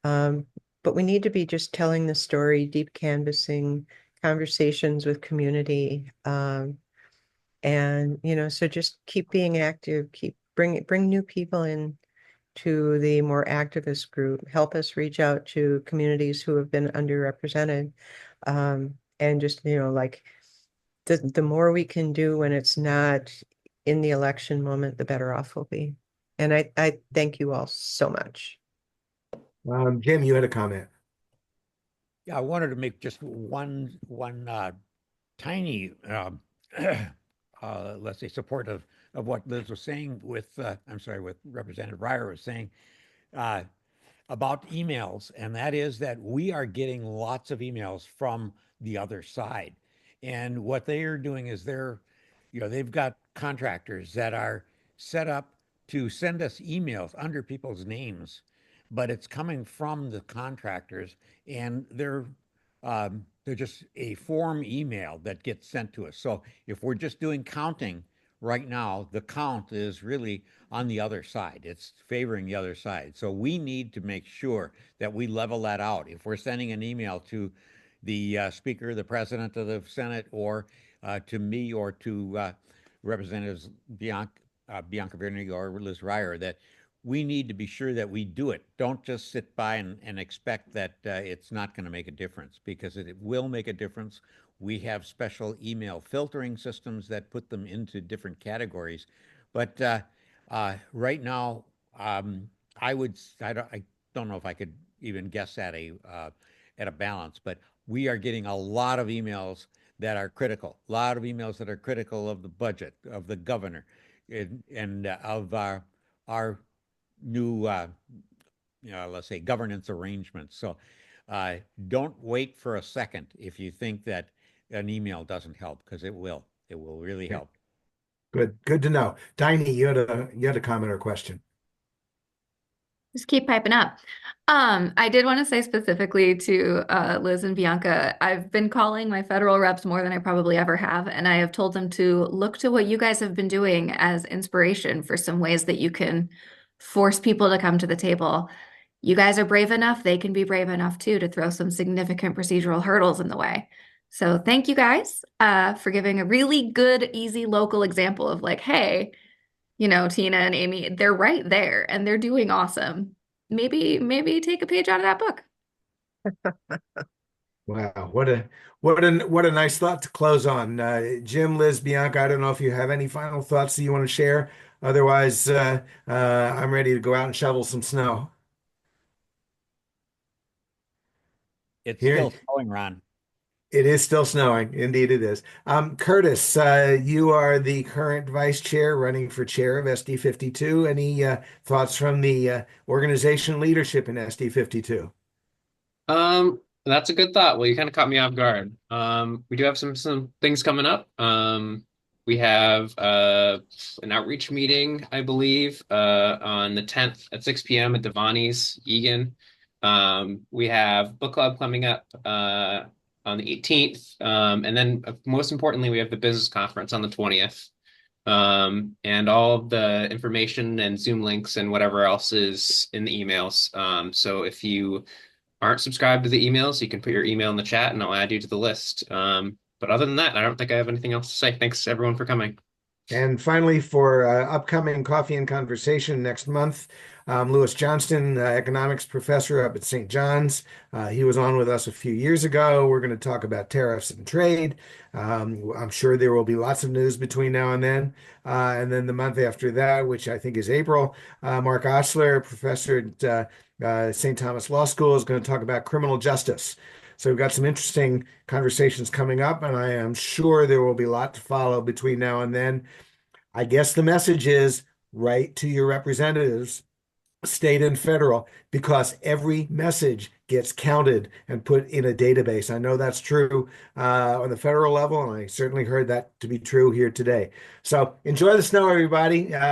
But we need to be just telling the story, deep canvassing, conversations with community. And so just keep being active, bring new people in to the more activist group, help us reach out to communities who have been underrepresented. And just, like the more we can do when it's not in the election moment, the better off we'll be. And I thank you all so much. Jim, you had a comment. Yeah, I wanted to make just one tiny let's say support of what Liz was saying with I'm sorry, what Representative Reyer was saying uh, about emails, and that is that we are getting lots of emails from the other side. And what they are doing is they've got contractors that are set up to send us emails under people's names, but it's coming from the contractors, and they're just a form email that gets sent to us. So if we're just doing counting right now, the count is really on the other side. It's favoring the other side. So we need to make sure that we level that out. If we're sending an email to the Speaker, the President of the Senate, or to me, or to Representatives Bianca Virnig or Liz Reyer, that we need to be sure that we do it. Don't just sit by and expect that it's not going to make a difference, because it will make a difference. We have special email filtering systems that put them into different categories. But right now, I don't know if I could even guess at a balance, but we are getting a lot of emails that are critical, a lot of emails that are critical of the budget, of the governor, and of our new, let's say, governance arrangements. So don't wait for a second if you think that an email doesn't help, because it will. It will really help. Good to know. Diney, you had a comment or question. Just keep piping up. I did want to say specifically to Liz and Bianca, I've been calling my federal reps more than I probably ever have, and I have told them to look to what you guys have been doing as inspiration for some ways that you can force people to come to the table. You guys are brave enough, they can be brave enough too to throw some significant procedural hurdles in the way. So thank you guys for giving a really good, easy local example of like, hey, Tina and Amy, they're right there and they're doing awesome. Maybe take a page out of that book. Wow, what a nice thought to close on. Jim, Liz, Bianca, I don't know if you have any final thoughts that you want to share. Otherwise, I'm ready to go out and shovel some snow. It's Here, still snowing, Ron. it is still snowing. Indeed, it is. Curtis, you are the current vice chair running for chair of SD 52. Any thoughts from the organization leadership in SD 52? That's a good thought. Well, you kind of caught me off guard. We do have some things coming up. We have an outreach meeting, I believe, on the 10th at 6 p.m. at Devani's, Egan. We have book club coming up on the 18th. And then most importantly, we have the business conference on the 20th. And all of the information and Zoom links and whatever else is in the emails. So if you aren't subscribed to the emails, you can put your email in the chat and I'll add you to the list. But other than that, I don't think I have anything else to say. Thanks everyone for coming. And finally, for upcoming Coffee and Conversation next month, Lewis Johnston, economics professor up at St. John's. He was on with us a few years ago. We're going to talk about tariffs and trade. I'm sure there will be lots of news between now and then. And then the month after that, which I think is April, Mark Osler, professor at St. Thomas Law School, is going to talk about criminal justice. So we've got some interesting conversations coming up, and I am sure there will be a lot to follow between now and then. I guess the message is write to your representatives, state and federal, because every message gets counted and put in a database. I know that's true on the federal level, and I certainly heard that to be true here today. So enjoy the snow, everybody.